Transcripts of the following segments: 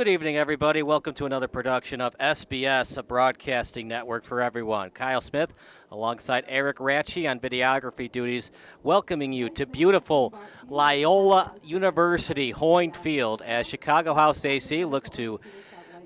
Good evening, everybody. Welcome to another production of SBS, a broadcasting network for everyone. Kyle Smith, alongside Eric Ratchey on videography duties, welcoming you to beautiful Loyola University Hoyne Field as Chicago House AC looks to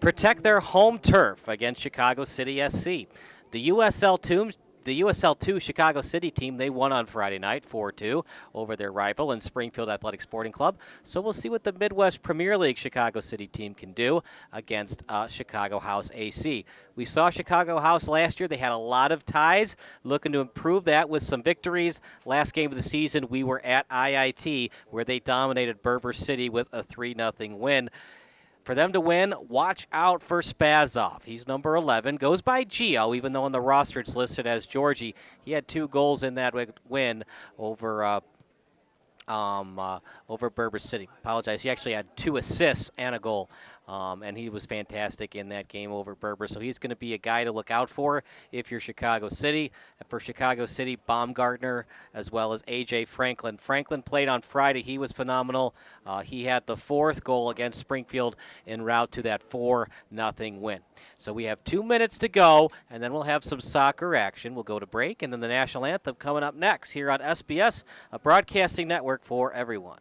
protect their home turf against Chicago City SC. The USL2 Chicago City team, they won on Friday night 4-2 over their rival in Springfield Athletic Sporting Club. So we'll see what the Midwest Premier League Chicago City team can do against Chicago House AC. We saw Chicago House last year. They had a lot of ties, looking to improve that with some victories. Last game of the season, we were at IIT, where they dominated Berber City with a 3-0 win. For them to win, watch out for Spazov. He's number 11. Goes by Gio, even though on the roster it's listed as Georgie. He had 2 goals in that win over Berber City. Apologize. He actually had 2 assists and a goal, and he was fantastic in that game over Berber. So he's going to be a guy to look out for if you're Chicago City. And for Chicago City, Baumgartner as well as A.J. Franklin. Franklin played on Friday. He was phenomenal. He had the 4th goal against Springfield en route to that 4-0 win. So we have 2 minutes to go, and then we'll have some soccer action. We'll go to break, and then the national anthem coming up next here on SBS, a broadcasting network for everyone.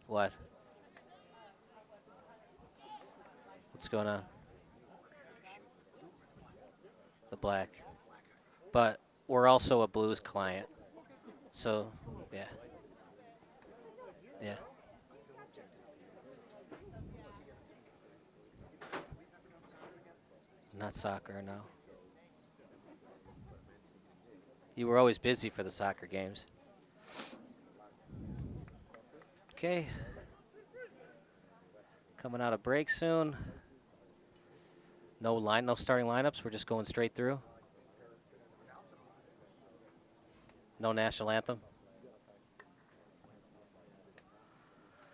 What? What's going on? The black. But we're also a Blues client. So, yeah. Yeah. Not soccer, no. You were always busy for the soccer games. Okay. Coming out of break soon. No starting lineups. We're just going straight through. No national anthem.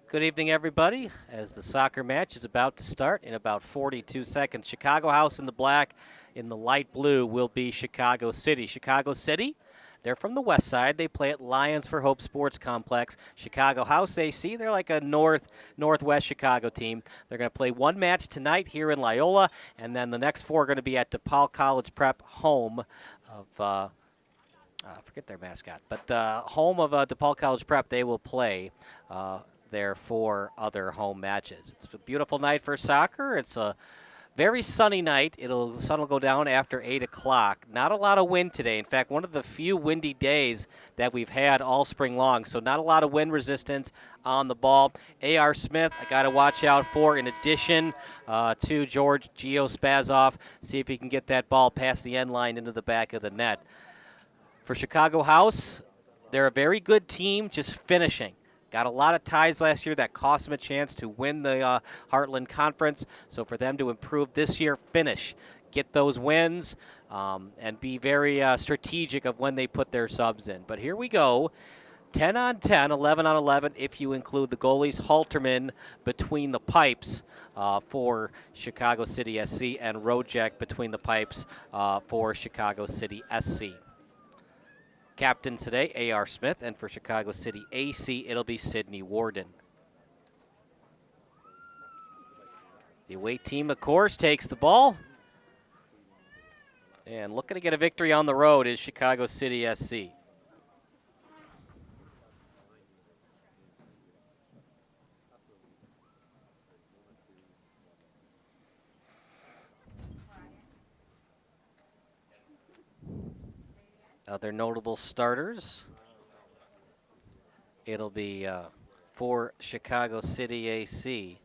Good evening, everybody, as the soccer match is about to start in about 42 seconds. Chicago House in the black, in the light blue will be Chicago City. Chicago City, they're from the west side. They play at Lions for Hope Sports Complex. Chicago House AC, they're like a northwest Chicago team. They're going to play 1 match tonight here in Loyola, and then the next 4 are going to be at DePaul College Prep, home of I forget their mascot, but home of DePaul College Prep. They will play their 4 other home matches. It's a beautiful night for soccer. It's a very sunny night. The sun will go down after 8 o'clock. Not a lot of wind today. In fact, one of the few windy days that we've had all spring long, so not a lot of wind resistance on the ball. A.R. Smith, I got to watch out for in addition to George Gio Spazov. See if he can get that ball past the end line into the back of the net. For Chicago House, they're a very good team, just finishing. Got a lot of ties last year that cost them a chance to win the Heartland Conference. So for them to improve this year, finish, get those wins, and be very strategic of when they put their subs in. But here we go. 10 on 10, 11 on 11 if you include the goalies. Halterman between the pipes for Chicago City SC, and Rojek between the pipes for Chicago City SC. Captain today, A.R. Smith, and for Chicago City AC, it'll be Sidney Warden. The away team, of course, takes the ball. And looking to get a victory on the road is Chicago City SC. Other notable starters, it'll be for Chicago City AC.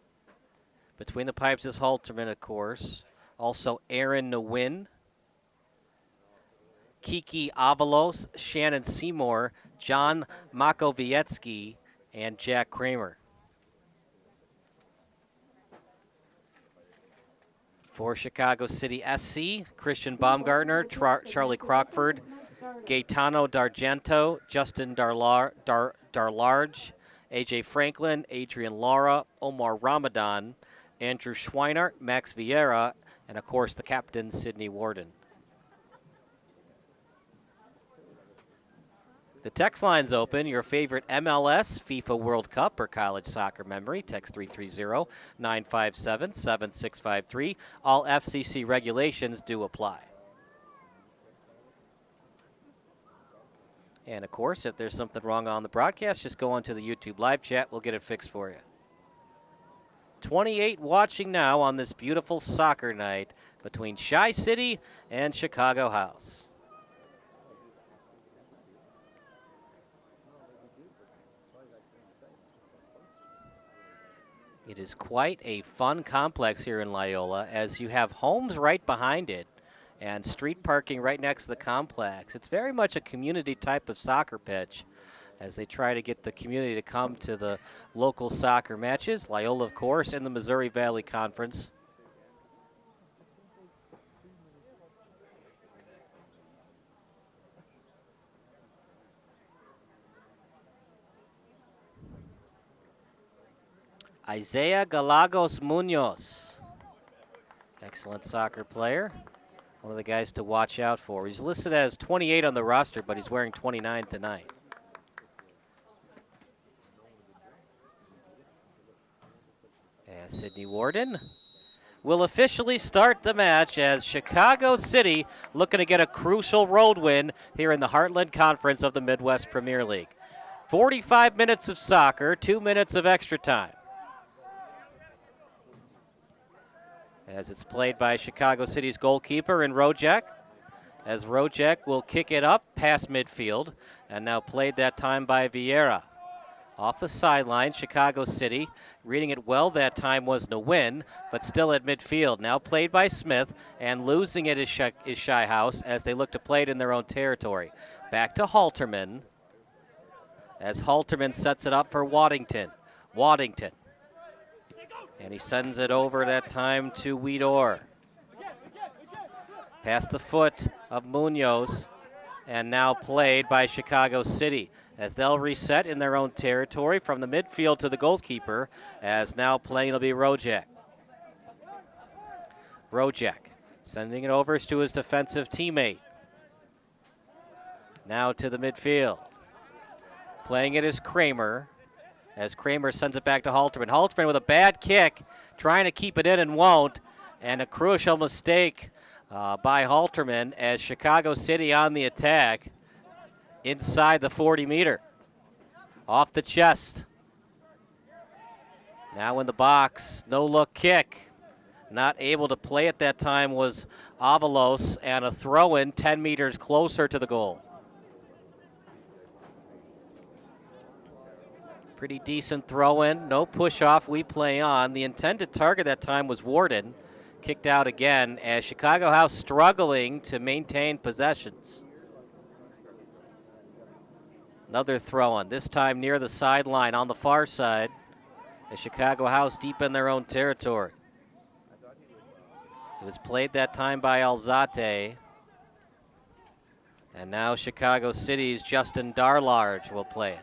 Between the pipes is Halterman, of course. Also Aaron Nguyen, Kiki Avalos, Shannon Seymour, John Makowiecki, and Jack Kramer. For Chicago City SC, Christian Baumgartner, Charlie Crockford, Gaetano D'Argento, Justin Darlarge, A.J. Franklin, Adrian Lara, Omar Ramadan, Andrew Schweinart, Max Vieira, and, of course, the captain, Sidney Warden. The text line's open. Your favorite MLS, FIFA World Cup, or college soccer memory. Text 330-957-7653. All FCC regulations do apply. And, of course, if there's something wrong on the broadcast, just go onto the YouTube live chat. We'll get it fixed for you. 28 watching now on this beautiful soccer night between Chi-City and Chicago House. It is quite a fun complex here in Loyola, as you have homes right behind it and street parking right next to the complex. It's very much a community type of soccer pitch as they try to get the community to come to the local soccer matches. Loyola, of course, in the Missouri Valley Conference. Isaiah Galagos Munoz, excellent soccer player. One of the guys to watch out for. He's listed as 28 on the roster, but he's wearing 29 tonight. And Sydney Warden will officially start the match as Chicago City looking to get a crucial road win here in the Heartland Conference of the Midwest Premier League. 45 minutes of soccer, 2 minutes of extra time. As it's played by Chicago City's goalkeeper in Rojek. As Rojek will kick it up past midfield, and now played that time by Vieira. Off the sideline, Chicago City, reading it well that time was Nguyen, but still at midfield. Now played by Smith, and losing it is Chi House as they look to play it in their own territory. Back to Halterman, as Halterman sets it up for Waddington. And he sends it over that time to Weedor. Past the foot of Munoz, and now played by Chicago City as they'll reset in their own territory from the midfield to the goalkeeper, as now playing will be Rojek. Sending it over to his defensive teammate. Now to the midfield. Playing it is Kramer, as Kramer sends it back to Halterman. Halterman with a bad kick, trying to keep it in and won't, and a crucial mistake by Halterman as Chicago City on the attack inside the 40-meter. Off the chest. Now in the box, no-look kick. Not able to play at that time was Avalos, and a throw-in 10 meters closer to the goal. Pretty decent throw-in, no push-off, we play on. The intended target that time was Warden. Kicked out again as Chicago House struggling to maintain possessions. Another throw-in, this time near the sideline on the far side. As Chicago House deep in their own territory. It was played that time by Alzate. And now Chicago City's Justin Darlarge will play it.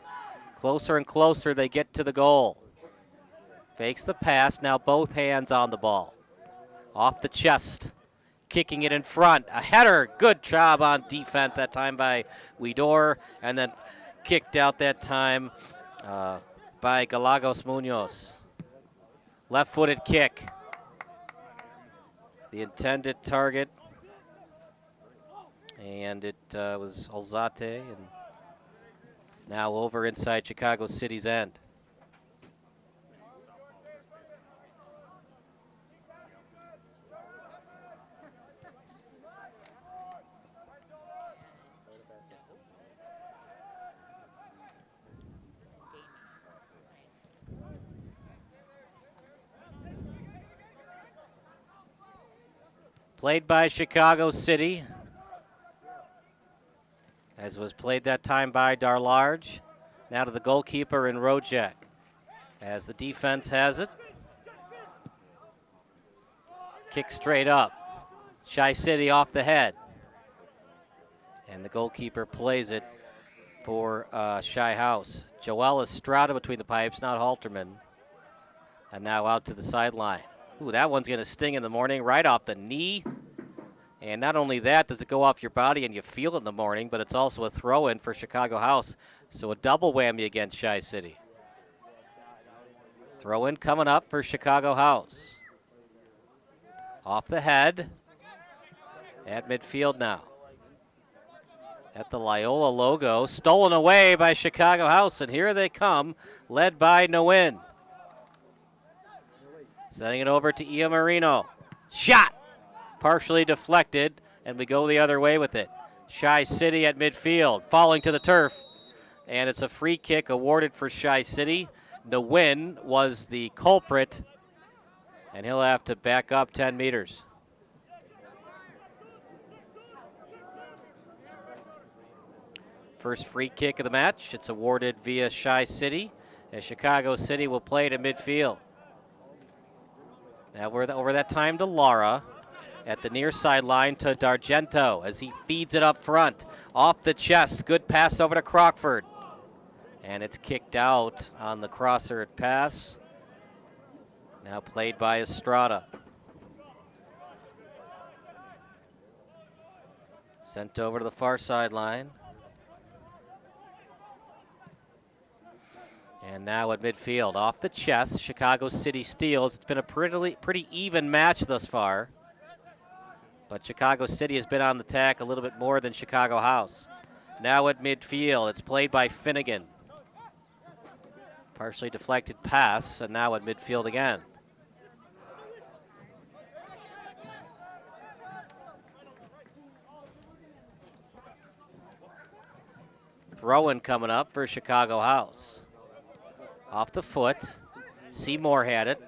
Closer and closer they get to the goal. Fakes the pass, now both hands on the ball. Off the chest, kicking it in front. A header, good job on defense that time by Weedor, and then kicked out that time by Galagos Munoz. Left-footed kick. The intended target, and it was Alzate, and now over inside Chicago City's end. Played by Chicago City, as was played that time by Darlarge. Now to the goalkeeper in Rojek, as the defense has it. Kick straight up. Chi-City off the head. And the goalkeeper plays it for Chi House. Joel Estrada between the pipes, not Halterman. And now out to the sideline. Ooh, that one's going to sting in the morning, right off the knee And not only that, does it go off your body and you feel it in the morning, but it's also a throw-in for Chicago House. So a double whammy against Chi-City. Throw-in coming up for Chicago House. Off the head. At midfield now. At the Loyola logo. Stolen away by Chicago House, and here they come, led by Nguyen. Sending it over to Ia Marino. Shot! Partially deflected, and we go the other way with it. Chi-City at midfield, falling to the turf. And it's a free kick awarded for Chi-City. Nguyen was the culprit, and he'll have to back up 10 meters. First free kick of the match. It's awarded via Chi-City, as Chicago City will play it at midfield. Now we're over that time to Lara. At the near sideline to D'Argento as he feeds it up front. Off the chest, good pass over to Crockford. And it's kicked out on the crosser pass. Now played by Estrada. Sent over to the far sideline. And now at midfield, off the chest, Chicago City steals. It's been a pretty even match thus far. But Chicago City has been on the attack a little bit more than Chicago House. Now at midfield, it's played by Finnegan. Partially deflected pass, and now at midfield again. Throw-in coming up for Chicago House. Off the foot, Seymour had it.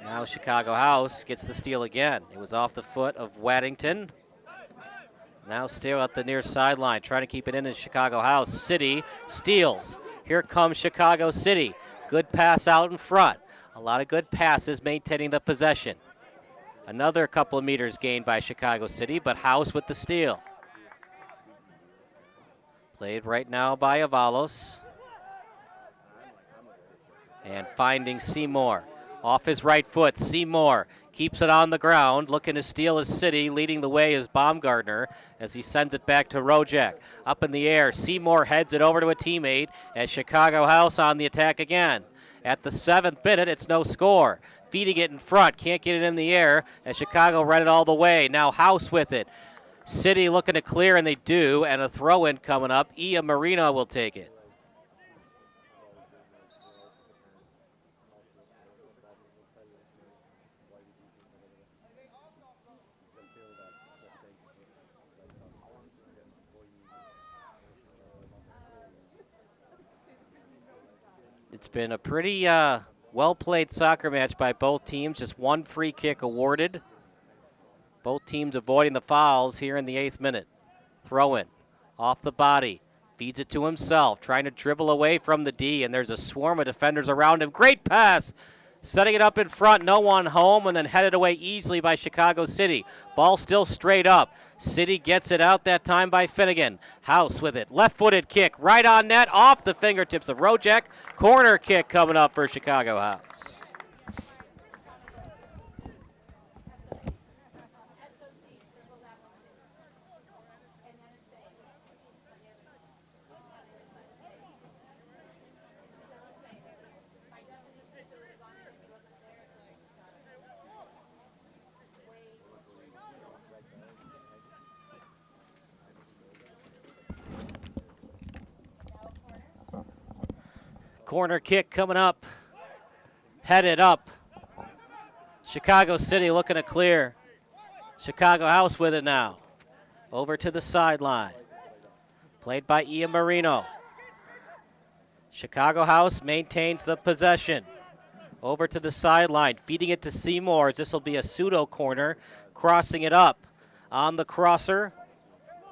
Now Chicago House gets the steal again. It was off the foot of Waddington. Now still at the near sideline, trying to keep it in Chicago House. City steals. Here comes Chicago City. Good pass out in front. A lot of good passes maintaining the possession. Another couple of meters gained by Chicago City, but House with the steal. Played right now by Avalos. And finding Seymour. Off his right foot, Seymour keeps it on the ground, looking to steal his City. Leading the way is Baumgartner as he sends it back to Rojak. Up in the air, Seymour heads it over to a teammate as Chicago House on the attack again. At the 7th minute, it's no score. Feeding it in front, can't get it in the air as Chicago run it all the way. Now House with it. City looking to clear, and they do, and a throw-in coming up. Ia Marino will take it. It's been a pretty well-played soccer match by both teams. Just one free kick awarded. Both teams avoiding the fouls here in the 8th minute. Throw-in, off the body, feeds it to himself, trying to dribble away from the D, and there's a swarm of defenders around him. Great pass, setting it up in front, no one home, and then headed away easily by Chicago City. Ball still straight up. City gets it out that time by Finnegan. House with it, left-footed kick, right on net, off the fingertips of Rojak. Corner kick coming up for Chicago House. Corner kick coming up, headed up. Chicago City looking to clear. Chicago House with it now. Over to the sideline. Played by Ia Marino. Chicago House maintains the possession. Over to the sideline, feeding it to Seymour. This will be a pseudo corner, crossing it up on the crosser,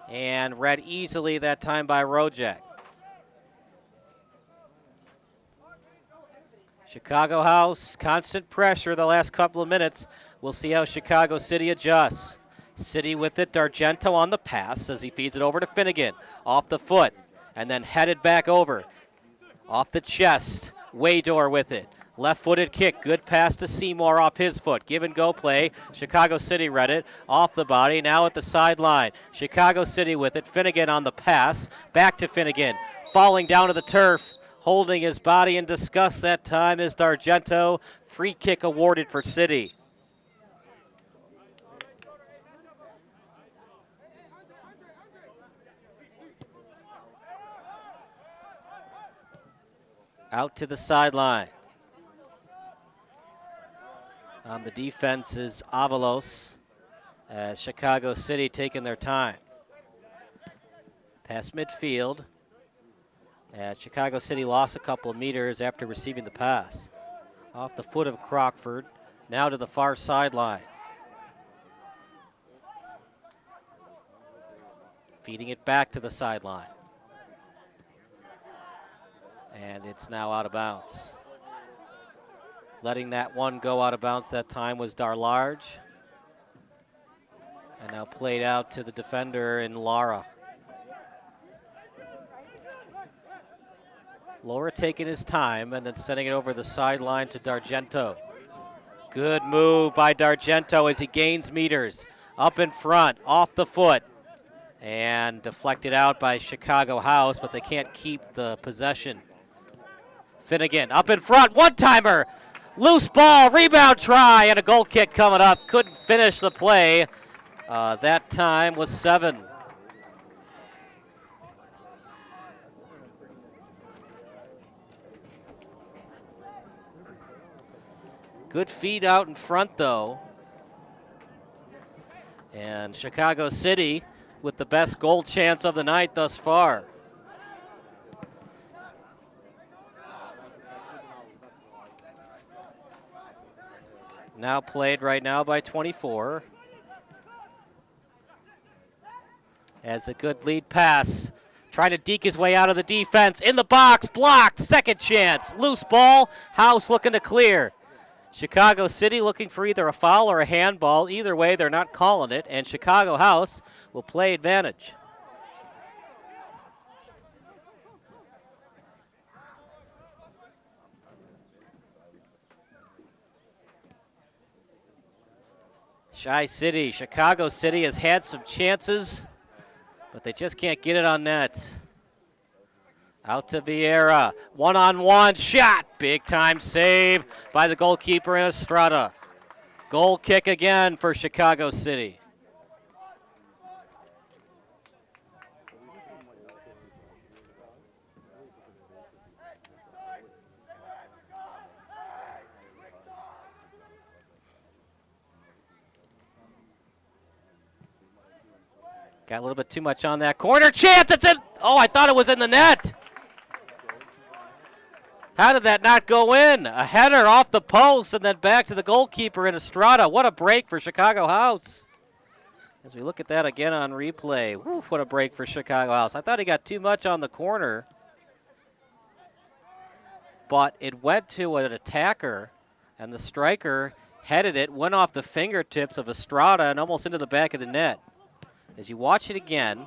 and read easily that time by Rojak. Chicago House, constant pressure the last couple of minutes. We'll see how Chicago City adjusts. City with it, D'Argento on the pass as he feeds it over to Finnegan. Off the foot, and then headed back over. Off the chest, Waydor with it. Left-footed kick, good pass to Seymour off his foot. Give and go play. Chicago City read it, off the body, now at the sideline. Chicago City with it. Finnegan on the pass, back to Finnegan. Falling down to the turf, holding his body in disgust that time is D'Argento. Free kick awarded for City. Out to the sideline. On the defense is Avalos, as Chicago City taking their time. Past midfield, as Chicago City lost a couple of meters after receiving the pass. Off the foot of Crockford, now to the far sideline. Feeding it back to the sideline. And it's now out of bounds. Letting that one go out of bounds that time was Darlarge. And now played out to the defender in Lara. Lara taking his time and then sending it over the sideline to D'Argento. Good move by D'Argento as he gains meters. Up in front, off the foot. And deflected out by Chicago House, but they can't keep the possession. Finnegan up in front, one-timer. Loose ball, rebound try, and a goal kick coming up. Couldn't finish the play. That time was 7. Good feed out in front, though. And Chicago City with the best goal chance of the night thus far. Now played right now by 24. As a good lead pass. Trying to deke his way out of the defense. In the box, blocked, second chance. Loose ball, House looking to clear. Chicago City looking for either a foul or a handball. Either way, they're not calling it, and Chicago House will play advantage. Chi-City, Chicago City has had some chances, but they just can't get it on net. Out to Vieira, one-on-one shot, big time save by the goalkeeper in Estrada. Goal kick again for Chicago City. Got a little bit too much on that corner. Chance, it's in. Oh, I thought it was in the net. How did that not go in? A header off the post and then back to the goalkeeper in Estrada. What a break for Chicago House. As we look at that again on replay. Woo, what a break for Chicago House. I thought he got too much on the corner. But it went to an attacker, and the striker headed it, went off the fingertips of Estrada and almost into the back of the net. As you watch it again,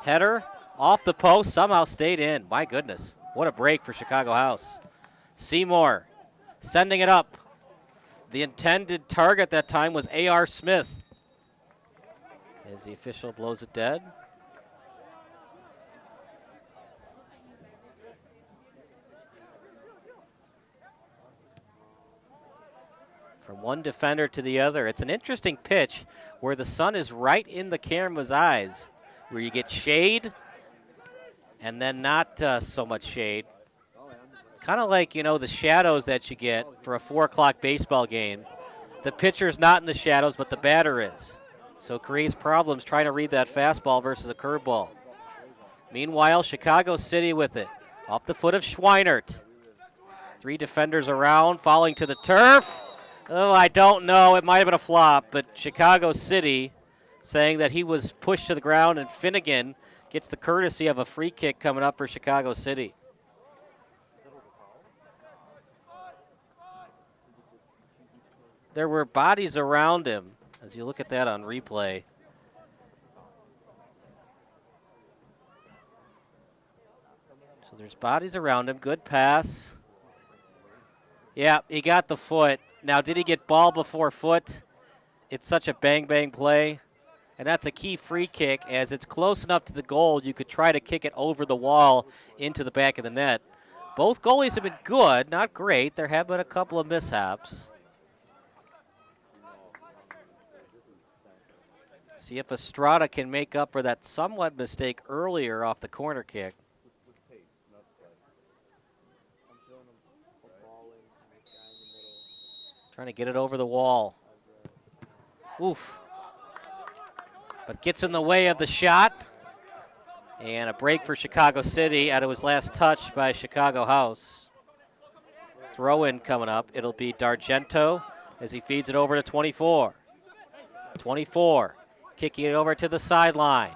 header off the post, somehow stayed in. My goodness, what a break for Chicago House. Seymour sending it up. The intended target that time was A.R. Smith. As the official blows it dead. From one defender to the other. It's an interesting pitch where the sun is right in the camera's eyes, where you get shade and then not so much shade. Kind of like, you know, the shadows that you get for a 4 o'clock baseball game. The pitcher's not in the shadows, but the batter is. So it creates problems trying to read that fastball versus a curveball. Meanwhile, Chicago City with it. Off the foot of Schweinert. 3 defenders around, falling to the turf. Oh, I don't know. It might have been a flop, but Chicago City saying that he was pushed to the ground, and Finnegan gets the courtesy of a free kick coming up for Chicago City. There were bodies around him, as you look at that on replay. So there's bodies around him. Good pass. Yeah, he got the foot. Now, did he get ball before foot? It's such a bang-bang play. And that's a key free kick, as it's close enough to the goal, you could try to kick it over the wall into the back of the net. Both goalies have been good, not great. There have been a couple of mishaps. See if Estrada can make up for that somewhat mistake earlier off the corner kick. Trying to get it over the wall. Oof. But gets in the way of the shot. And a break for Chicago City out of his last touch by Chicago House. Throw in coming up. It'll be D'Argento as he feeds it over to 24. 24 kicking it over to the sideline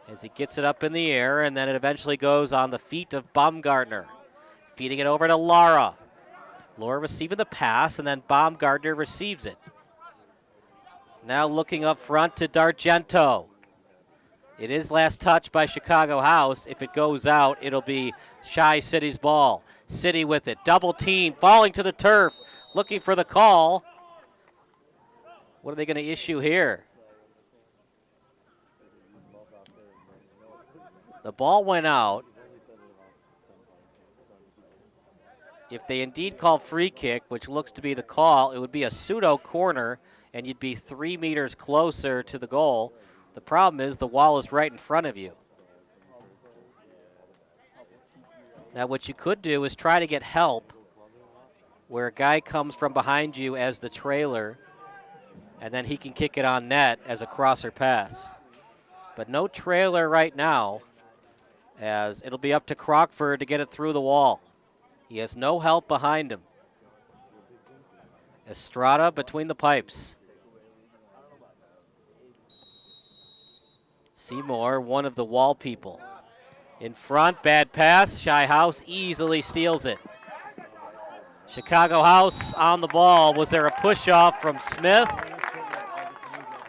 as he gets it up in the air, and then it eventually goes on the feet of Baumgartner. Feeding it over to Lara. Lara receiving the pass, and then Baumgartner receives it. Now looking up front to D'Argento. It is last touch by Chicago House. If it goes out, it'll be Chi City's ball. City with it. Double team, falling to the turf, looking for the call. What are they going to issue here? The ball went out. If they indeed call free kick, which looks to be the call, it would be a pseudo corner, and you'd be 3 meters closer to the goal. The problem is the wall is right in front of you. Now what you could do is try to get help where a guy comes from behind you as the trailer, and then he can kick it on net as a crosser pass. But no trailer right now, as it'll be up to Crockford to get it through the wall. He has no help behind him. Estrada between the pipes. Seymour, one of the wall people. In front, bad pass. Chi House easily steals it. Chicago House on the ball. Was there a push-off from Smith?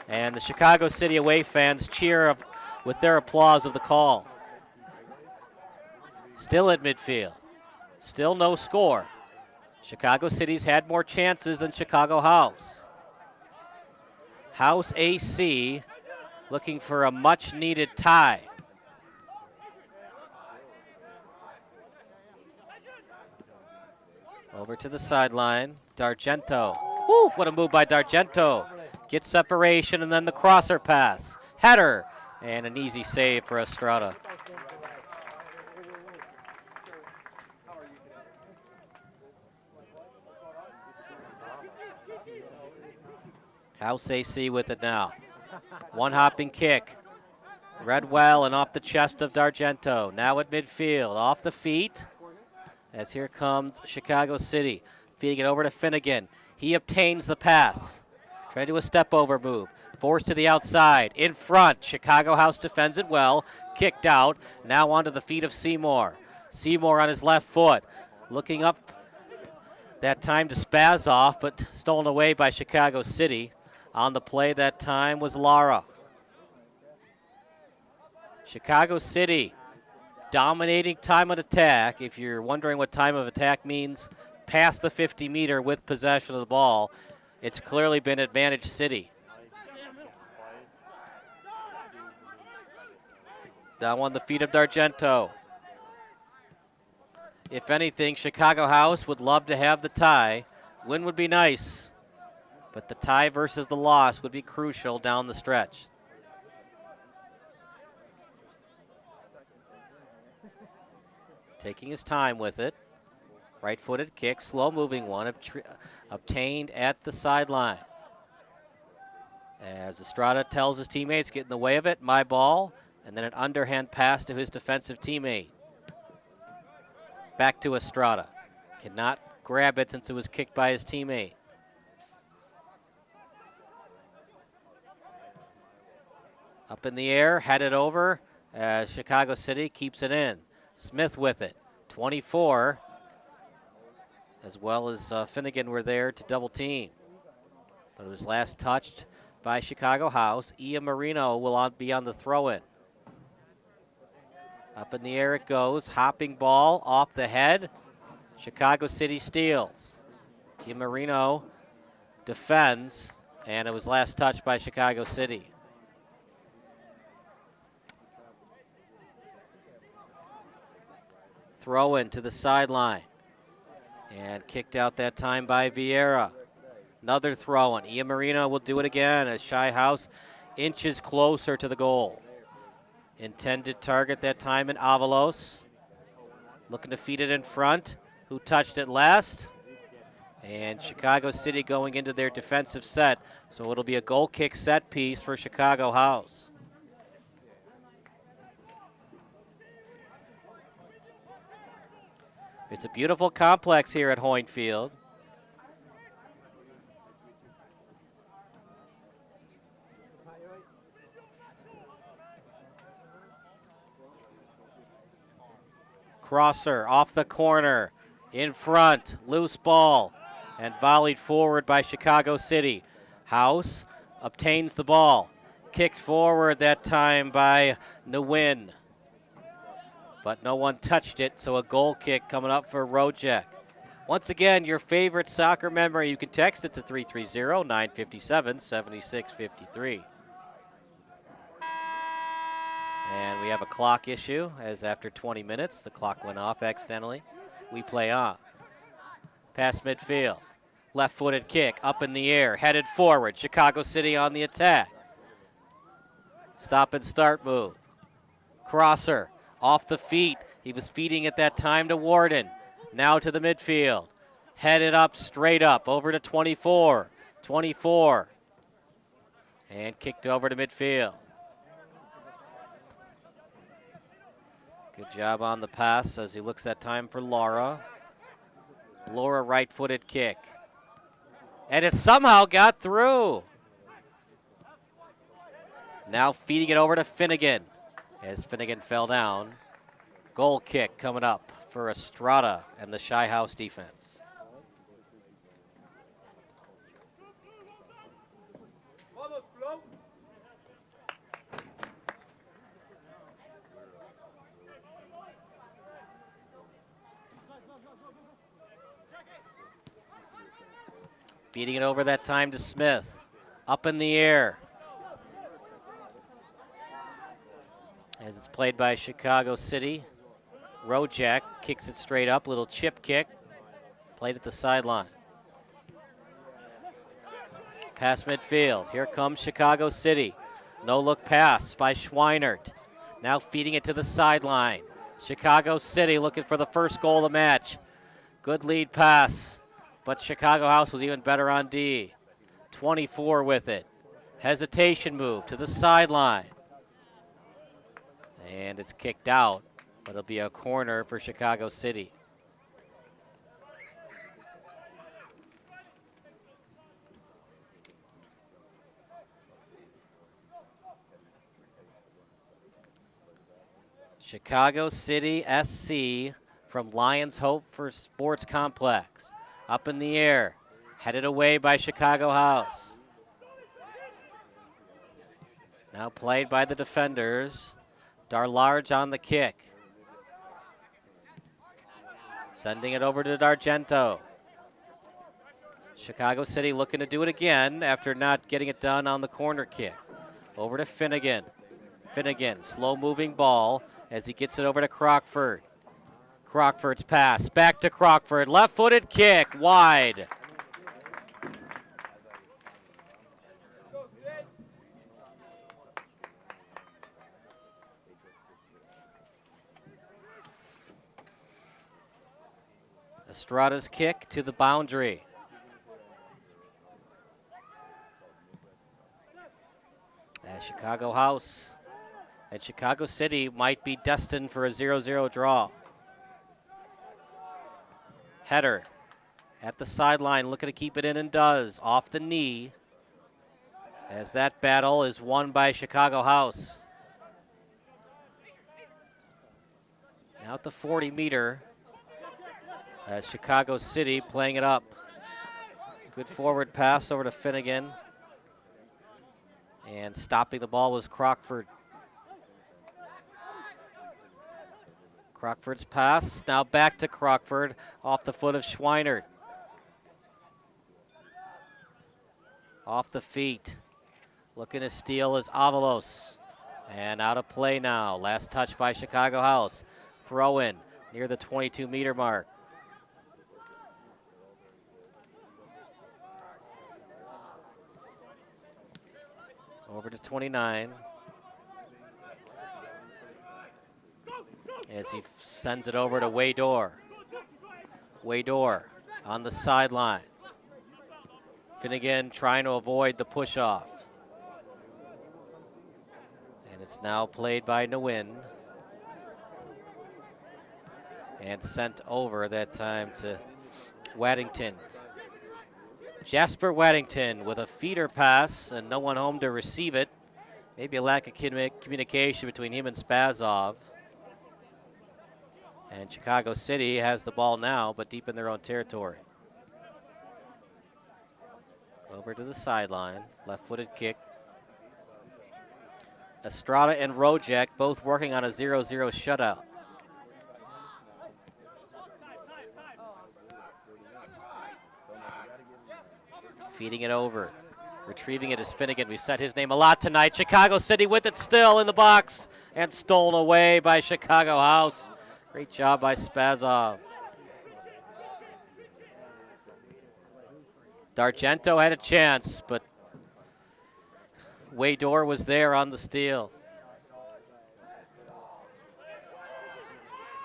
And the Chicago City away fans cheer with their applause of the call. Still at midfield. Still no score. Chicago City's had more chances than Chicago House. House AC looking for a much-needed tie. Over to the sideline, D'Argento. Woo, what a move by D'Argento. Gets separation and then the crosser pass. Header, and an easy save for Estrada. House AC with it now. One hopping kick. Read well and off the chest of D'Argento. Now at midfield, off the feet. As here comes Chicago City. Feeding it over to Finnegan. He obtains the pass. Trying to do a step over move. Forced to the outside. In front. Chicago House defends it well. Kicked out. Now onto the feet of Seymour. Seymour on his left foot. Looking up that time to spaz off, but stolen away by Chicago City. On the play that time was Lara. Chicago City dominating time of attack. If you're wondering what time of attack means, past the 50-meter with possession of the ball, it's clearly been advantage City. Down on the feet of D'Argento. If anything, Chicago House would love to have the tie. Win would be nice, but the tie versus the loss would be crucial down the stretch. Taking his time with it. Right-footed kick, slow-moving one, obtained at the sideline. As Estrada tells his teammates, get in the way of it, my ball, and then an underhand pass to his defensive teammate. Back to Estrada. Cannot grab it since it was kicked by his teammate. Up in the air, headed over as Chicago City keeps it in. Smith with it, 24, as well as Finnegan were there to double team. But it was last touched by Chicago House. Ian Marino will be on the throw-in. Up in the air it goes, hopping ball off the head Chicago City steals. Marino defends, and it was last touched by Chicago City. Throw in to the sideline. And kicked out that time by Vieira. Another throw in. Marino will do it again as Shy House inches closer to the goal. Intended target that time in Avalos. Looking to feed it in front. Who touched it last? And Chicago City going into their defensive set. So it'll be a goal kick set piece for Chicago House. It's a beautiful complex here at Hoyne Field. Crosser off the corner, in front, loose ball, and volleyed forward by Chicago City. House obtains the ball, kicked forward that time by Nguyen. But no one touched it, so a goal kick coming up for Rojek. Once again, your favorite soccer memory, you can text it to 330-957-7653. And we have a clock issue, as after 20 minutes, the clock went off accidentally. We play on. Past midfield. Left-footed kick, up in the air, headed forward. Chicago City on the attack. Stop and start move. Crosser. Off the feet. He was feeding at that time to Warden. Now to the midfield. Headed up, straight up, over to 24. 24. And kicked over to midfield. Good job on the pass as he looks that time for Laura. Laura right-footed kick. And it somehow got through. Now feeding it over to Finnegan. As Finnegan fell down. Goal kick coming up for Estrada and the Shy House defense. Feeding it over that time to Smith. Up in the air. As it's played by Chicago City. Rojek kicks it straight up, little chip kick. Played at the sideline. Pass midfield. Here comes Chicago City. No look pass by Schweinert. Now feeding it to the sideline. Chicago City looking for the first goal of the match. Good lead pass, but Chicago House was even better on D. 24 with it. Hesitation move to the sideline. And it's kicked out, but it'll be a corner for Chicago City. Chicago City SC from Lions Hope for Sports Complex. Up in the air, headed away by Chicago House. Now played by the defenders. Darlarge on the kick. Sending it over to D'Argento. Chicago City looking to do it again after not getting it done on the corner kick. Over to Finnegan. Finnegan, slow-moving ball as he gets it over to Crockford. Crockford's pass, back to Crockford. Left-footed kick, wide. Estrada's kick to the boundary. As Chicago House and Chicago City might be destined for a 0-0 draw. Header at the sideline, looking to keep it in and does. Off the knee as that battle is won by Chicago House. Now at the 40-meter. As Chicago City playing it up. Good forward pass over to Finnegan. And stopping the ball was Crockford. Crockford's pass, now back to Crockford, off the foot of Schweinert. Off the feet. Looking to steal is Avalos. And out of play now. Last touch by Chicago House. Throw in near the 22-meter mark. Over to 29. As he sends it over to Waydor. Waydor on the sideline. Finnegan trying to avoid the push-off. And it's now played by Nguyen. And sent over that time to Waddington. Jasper Waddington with a feeder pass and no one home to receive it. Maybe a lack of communication between him and Spazov. And Chicago City has the ball now, but deep in their own territory. Over to the sideline, left-footed kick. Estrada and Rojek both working on a 0-0 shutout. Feeding it over. Retrieving it is Finnegan. We've said his name a lot tonight. Chicago City with it still in the box and stolen away by Chicago House. Great job by Spazov. D'Argento had a chance, but Waydor was there on the steal.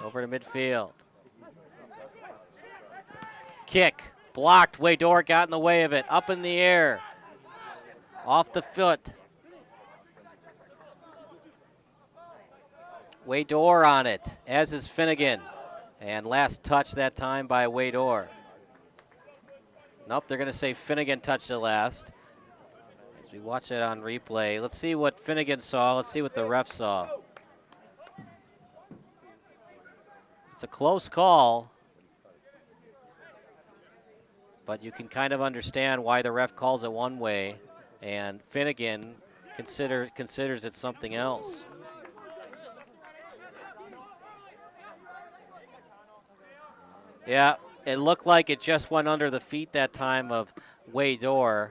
Over to midfield. Kick, blocked. Waydor got in the way of it. Up in the air. Off the foot. Waydor on it, as is Finnegan. And last touch that time by Waydor. Nope, they're going to say Finnegan touched it last. As we watch it on replay, let's see what Finnegan saw. Let's see what the ref saw. It's a close call, but you can kind of understand why the ref calls it one way, and Finnegan considers it something else. Yeah, it looked like it just went under the feet that time of Waydor.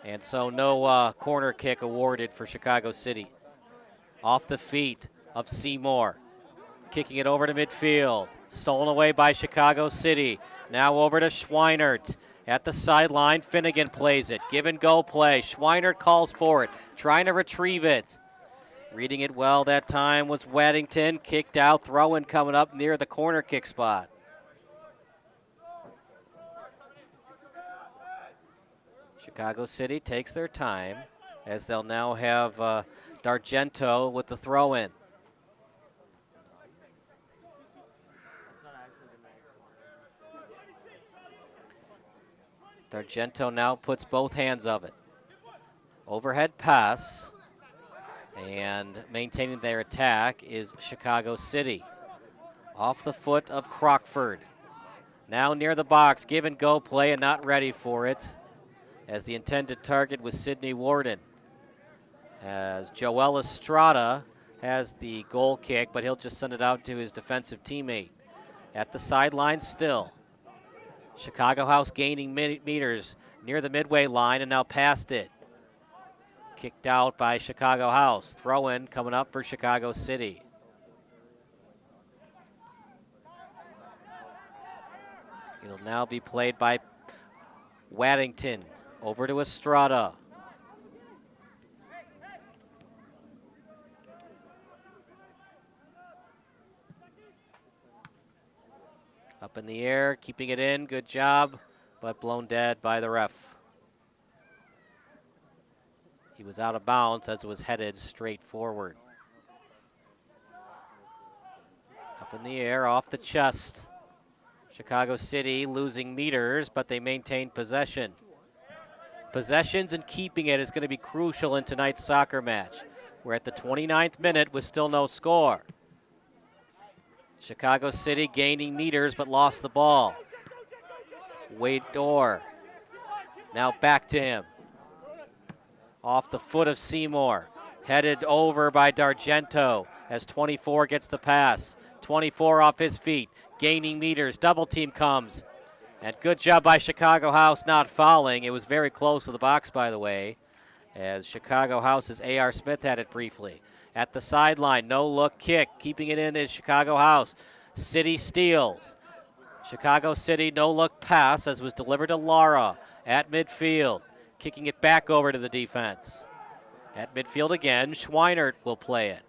And so no corner kick awarded for Chicago City. Off the feet of Seymour. Kicking it over to midfield. Stolen away by Chicago City. Now over to Schweinert. At the sideline, Finnegan plays it. Give and go play. Schweinert calls for it. Trying to retrieve it. Reading it well that time was Waddington. Kicked out, throw-in coming up near the corner kick spot. Chicago City takes their time as they'll now have D'Argento with the throw-in. D'Argento now puts both hands of it. Overhead pass. And maintaining their attack is Chicago City. Off the foot of Crockford. Now near the box, give and go play and not ready for it. As the intended target was Sidney Warden. As Joel Estrada has the goal kick, but he'll just send it out to his defensive teammate. At the sideline still. Chicago House gaining meters near the midway line and now past it. Kicked out by Chicago House. Throw-in coming up for Chicago City. It'll now be played by Waddington. Over to Estrada. Up in the air, keeping it in. Good job, but blown dead by the ref. He was out of bounds as it was headed straight forward. Up in the air, off the chest. Chicago City losing meters, but they maintain possession. Possessions and keeping it is going to be crucial in tonight's soccer match. We're at the 29th minute with still no score. Chicago City gaining meters, but lost the ball. Waydor. Now back to him. Off the foot of Seymour. Headed over by D'Argento as 24 gets the pass. 24 off his feet, gaining meters. Double team comes. And good job by Chicago House not fouling. It was very close to the box, by the way, as Chicago House's A.R. Smith had it briefly. At the sideline, no look kick. Keeping it in is Chicago House. City steals. Chicago City no look pass as was delivered to Lara at midfield. Kicking it back over to the defense. At midfield again, Schweinert will play it.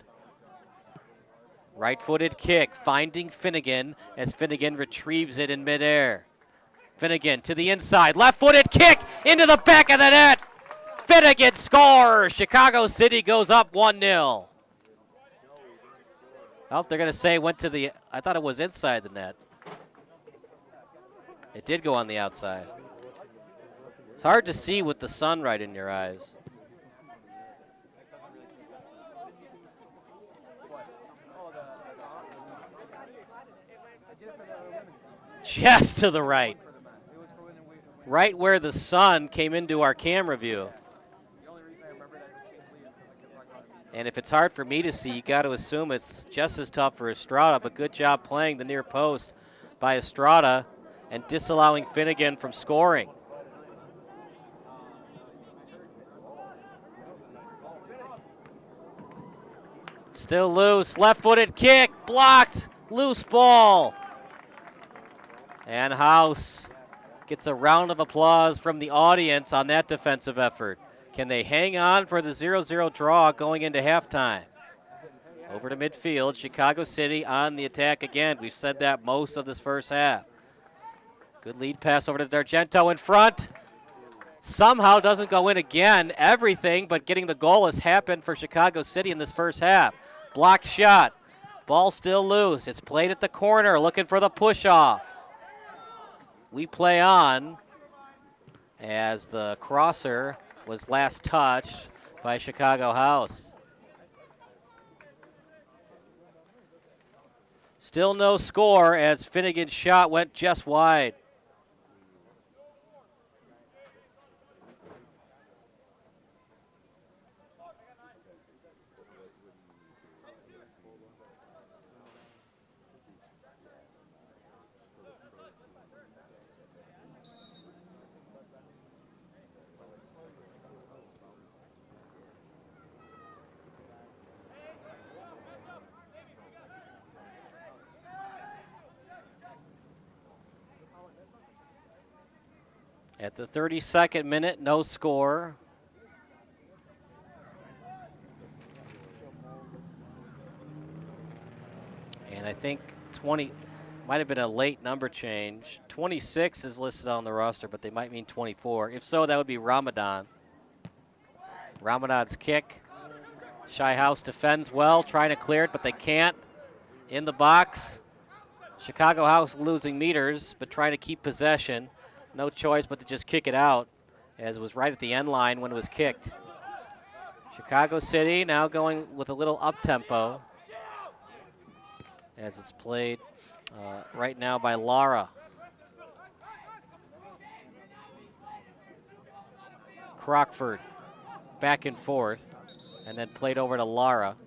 Right-footed kick, finding Finnegan as Finnegan retrieves it in midair. Finnegan to the inside, left-footed kick into the back of the net. Finnegan scores. Chicago City goes up 1-0. Oh, they're going to say went to the, I thought it was inside the net. It did go on the outside. It's hard to see with the sun right in your eyes. Just to the right. Right where the sun came into our camera view. And if it's hard for me to see, you got to assume it's just as tough for Estrada, but good job playing the near post by Estrada and disallowing Finnegan from scoring. Still loose, left-footed kick, blocked, loose ball. And House gets a round of applause from the audience on that defensive effort. Can they hang on for the 0-0 draw going into halftime? Over to midfield, Chicago City on the attack again. We've said that most of this first half. Good lead pass over to D'Argento in front. Somehow doesn't go in again. Everything but getting the goal has happened for Chicago City in this first half. Blocked shot. Ball still loose. It's played at the corner, looking for the push-off. We play on as the crosser was last touched by Chicago House. Still no score as Finnegan's shot went just wide. At the 32nd minute, no score. And I think 20 might have been a late number change. 26 is listed on the roster, but they might mean 24. If so, that would be Ramadan. Ramadan's kick. Shy House defends well, trying to clear it, but they can't. In the box. Chicago House losing meters, but trying to keep possession. No choice but to just kick it out, as it was right at the end line when it was kicked. Chicago City now going with a little up-tempo as it's played right now by Lara. Crockford back and forth, and then played over to Lara.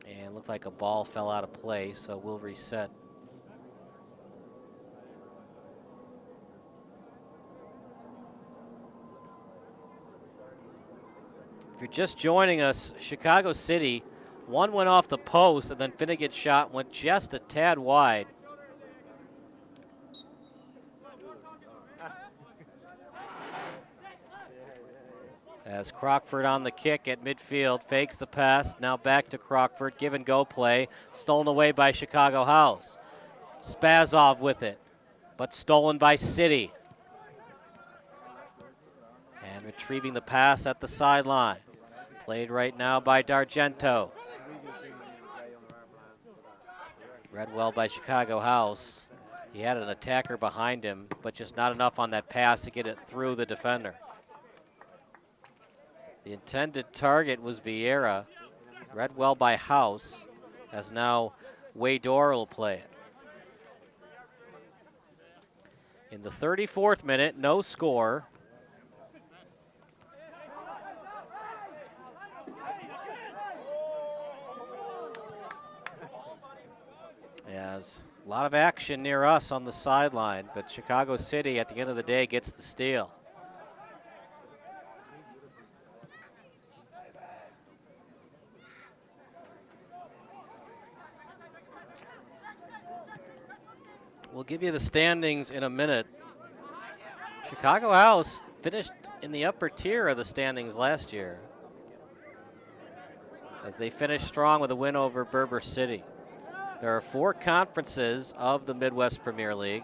And looked like a ball fell out of play, so we'll reset. If you're just joining us, Chicago City, one went off the post, and then Finnegan's shot went just a tad wide. As Crockford on the kick at midfield, fakes the pass, now back to Crockford, give and go play, stolen away by Chicago House. Spazov with it, but stolen by City. And retrieving the pass at the sideline. Played right now by D'Argento. Read well by Chicago House. He had an attacker behind him, but just not enough on that pass to get it through the defender. The intended target was Vieira. Read well by House, as now Waydor will play it. In the 34th minute, no score. As a lot of action near us on the sideline, but Chicago City at the end of the day gets the steal. We'll give you the standings in a minute. Chicago House finished in the upper tier of the standings last year, as they finished strong with a win over Berber City. There are 4 conferences of the Midwest Premier League.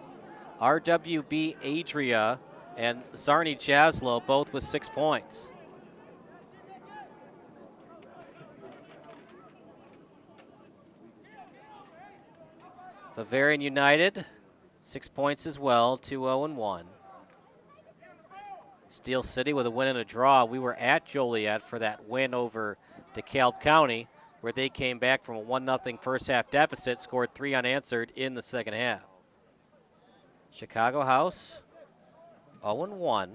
RWB Adria and Zarni Jaslo both with 6 points. Bavarian United, 6 points as well, 2-0-1. Steel City with a win and a draw. We were at Joliet for that win over DeKalb County, where they came back from a 1-0 first half deficit, scored 3 unanswered in the second half. Chicago House, 0-1.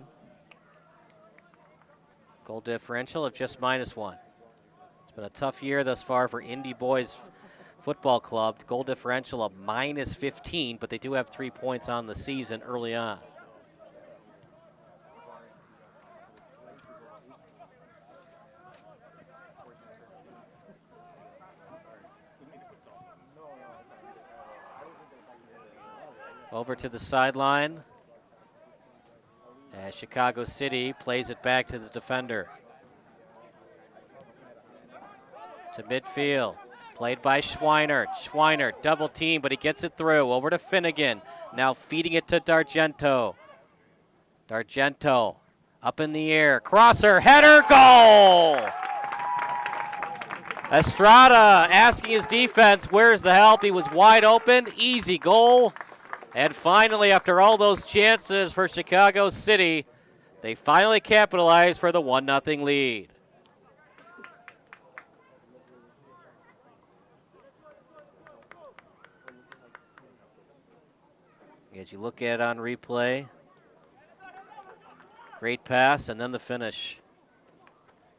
Goal differential of just -1. It's been a tough year thus far for Indy Boys Football Club. Goal differential of -15, but they do have 3 points on the season early on. Over to the sideline as Chicago City plays it back to the defender. To midfield, played by Schweiner. Schweiner, double team, but he gets it through. Over to Finnegan, now feeding it to D'Argento. D'Argento, up in the air, crosser, header, goal! Estrada asking his defense, where's the help? He was wide open, easy goal. And finally, after all those chances for Chicago City, they finally capitalized for the 1-0 lead. As you look at it on replay, great pass and then the finish.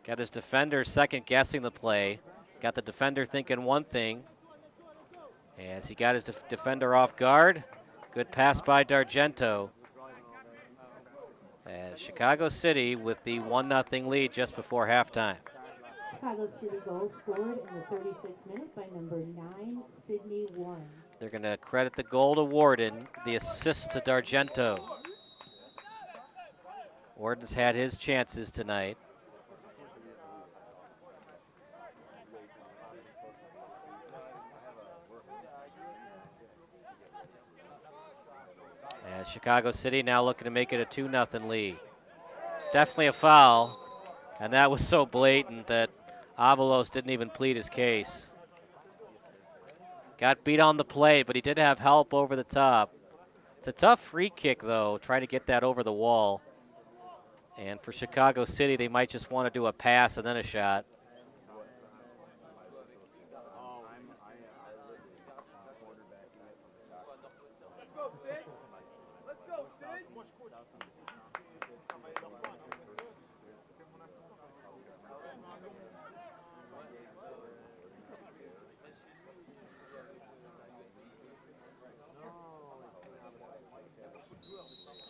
Got his defender second guessing the play. Got the defender thinking one thing. As he got his defender off guard. Good pass by D'Argento. As Chicago City with the 1-0 lead just before halftime. Chicago City goal scored in the 36th minute by number 9, Sidney Warren. They're going to credit the goal to Warden, the assist to D'Argento. Warden's had his chances tonight. As Chicago City now looking to make it a 2-0 lead. Definitely a foul, and that was so blatant that Avalos didn't even plead his case. Got beat on the play, but he did have help over the top. It's a tough free kick, though, trying to get that over the wall. And for Chicago City, they might just want to do a pass and then a shot.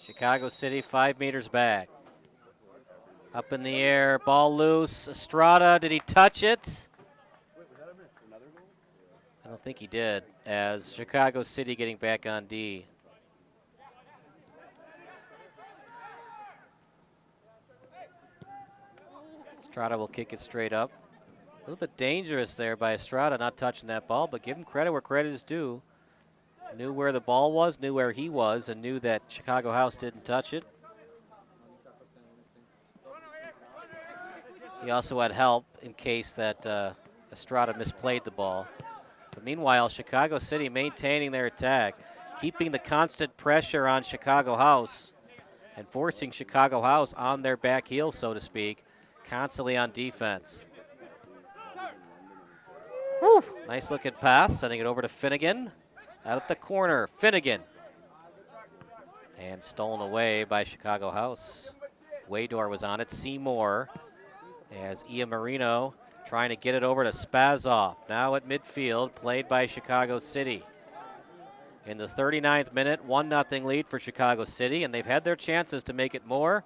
Chicago City 5 meters back. Up in the air, ball loose. Estrada, did he touch it? I don't think he did, as Chicago City getting back on D. Estrada will kick it straight up. A little bit dangerous there by Estrada not touching that ball, but give him credit where credit is due. Knew where the ball was, knew where he was, and knew that Chicago House didn't touch it. He also had help in case that Estrada misplayed the ball. But meanwhile, Chicago City maintaining their attack, keeping the constant pressure on Chicago House and forcing Chicago House on their back heels, so to speak, constantly on defense. Woo. Nice looking pass, sending it over to Finnegan. Out at the corner, Finnegan. And stolen away by Chicago House. Waydor was on it. Seymour as Iamarino trying to get it over to Spazov. Now at midfield, played by Chicago City. In the 39th minute, 1-0 lead for Chicago City, and they've had their chances to make it more.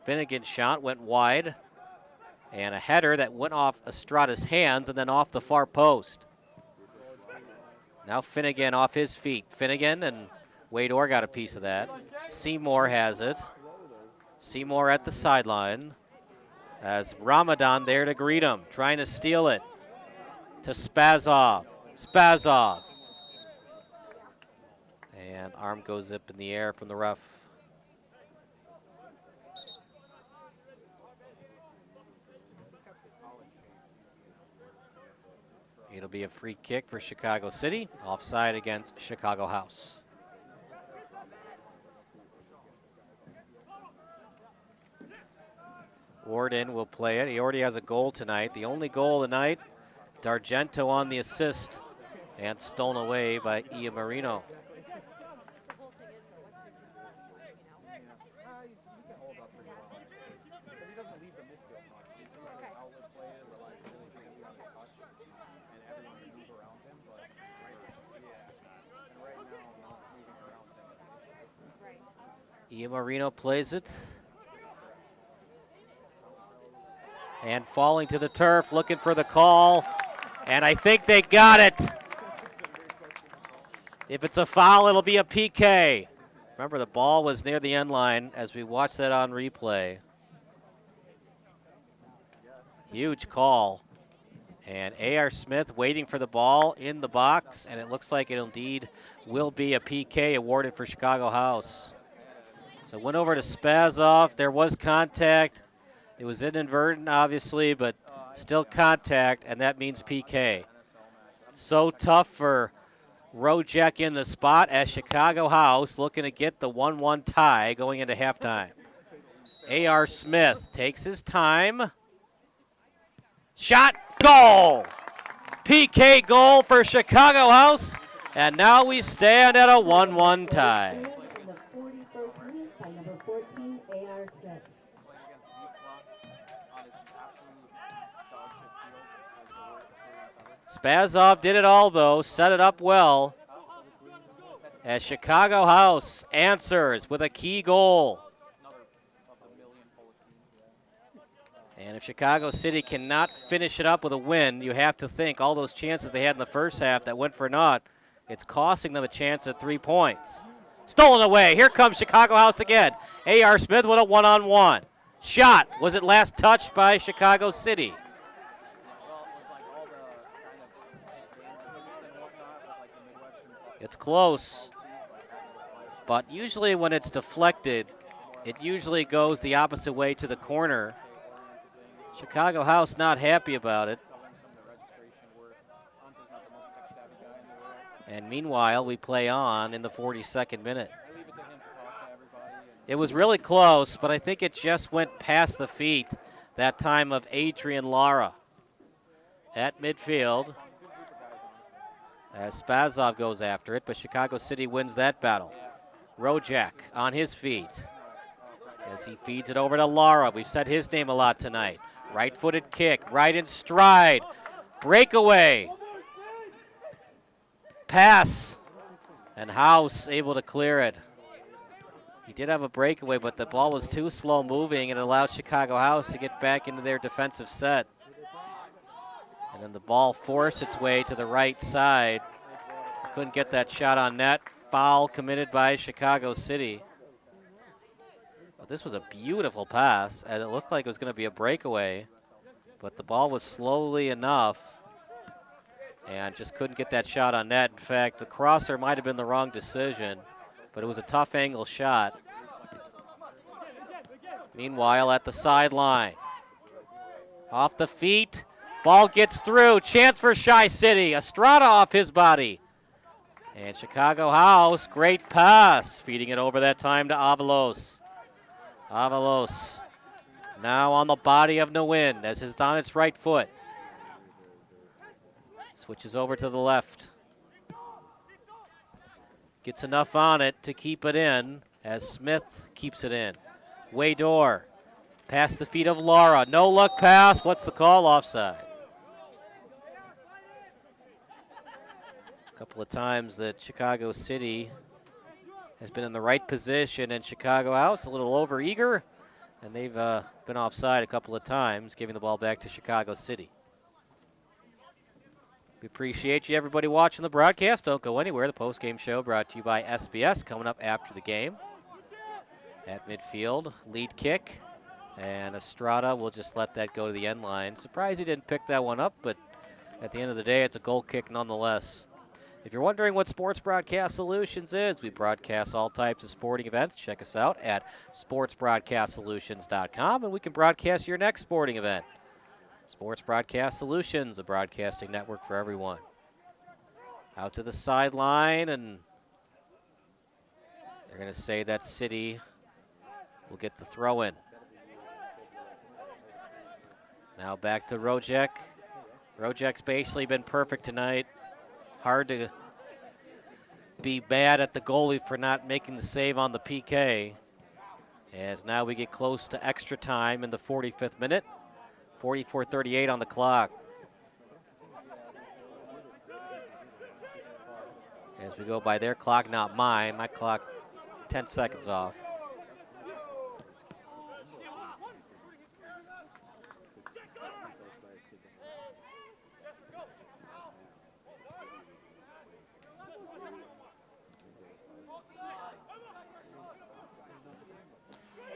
Finnegan's shot went wide, and a header that went off Estrada's hands and then off the far post. Now Finnegan off his feet. Finnegan and Waydor got a piece of that. Seymour has it. Seymour at the sideline as Ramadan there to greet him, trying to steal it to Spazov. Spazov. And arm goes up in the air from the ref. It'll be a free kick for Chicago City, offside against Chicago House. Warden will play it. He already has a goal tonight. The only goal of the night, D'Argento on the assist, and stolen away by Iamarino. Iamarino plays it. And falling to the turf, looking for the call. And I think they got it. If it's a foul, it'll be a PK. Remember, the ball was near the end line as we watched that on replay. Huge call. And A.R. Smith waiting for the ball in the box, and it looks like it indeed will be a PK awarded for Chicago House. So went over to Spazov. There was contact. It was inadvertent, obviously, but still contact, and that means PK. So tough for Rojek in the spot as Chicago House looking to get the 1-1 tie going into halftime. A.R. Smith takes his time. Shot, goal! PK goal for Chicago House, and now we stand at a 1-1 tie. In the 41st minute by number 14, A.R. Smith. Spazov did it all, though, set it up well, as Chicago House answers with a key goal. And if Chicago City cannot finish it up with a win, you have to think all those chances they had in the first half that went for naught, it's costing them a chance at 3 points. Stolen away. Here comes Chicago House again. A.R. Smith with a one-on-one. Shot. Was it last touched by Chicago City? It's close. But usually when it's deflected, it usually goes the opposite way to the corner. Chicago House not happy about it. And meanwhile, we play on in the 42nd minute. It was really close, but I think it just went past the feet that time of Adrian Lara. At midfield, as Spazov goes after it, but Chicago City wins that battle. Rojek on his feet as he feeds it over to Lara. We've said his name a lot tonight. Right-footed kick, right in stride. Breakaway. Pass. And House able to clear it. He did have a breakaway, but the ball was too slow moving and it allowed Chicago House to get back into their defensive set. And then the ball forced its way to the right side. Couldn't get that shot on net. Foul committed by Chicago City. But this was a beautiful pass, and it looked like it was going to be a breakaway. But the ball was slowly enough and just couldn't get that shot on net. In fact, the crosser might have been the wrong decision, but it was a tough angle shot. Meanwhile, at the sideline, off the feet, ball gets through. Chance for Chi City. Estrada off his body. And Chicago House, great pass, feeding it over that time to Avalos. Avalos now on the body of Nguyen as it's on its right foot. Switches over to the left. Gets enough on it to keep it in. as Smith keeps it in. Waydor past the feet of Laura. No look pass. What's the call? Offside. A couple of times that Chicago City has been in the right position, and Chicago House a little over-eager, and they've been offside a couple of times, giving the ball back to Chicago City. We appreciate you, everybody watching the broadcast. Don't go anywhere. The post-game show brought to you by SBS coming up after the game. At midfield, lead kick, and Estrada will just let that go to the end line. Surprised he didn't pick that one up, but at the end of the day, it's a goal kick nonetheless. If you're wondering what Sports Broadcast Solutions is, we broadcast all types of sporting events. Check us out at sportsbroadcastsolutions.com, and we can broadcast your next sporting event. Sports Broadcast Solutions, a broadcasting network for everyone. Out to the sideline, and they're going to say that City will get the throw in. Now back to Rojek. Rojek's basically been perfect tonight. Hard to be bad at the goalie for not making the save on the PK. As now we get close to extra time in the 45th minute. 44:38 on the clock. As we go by their clock, not mine. My clock 10 seconds off.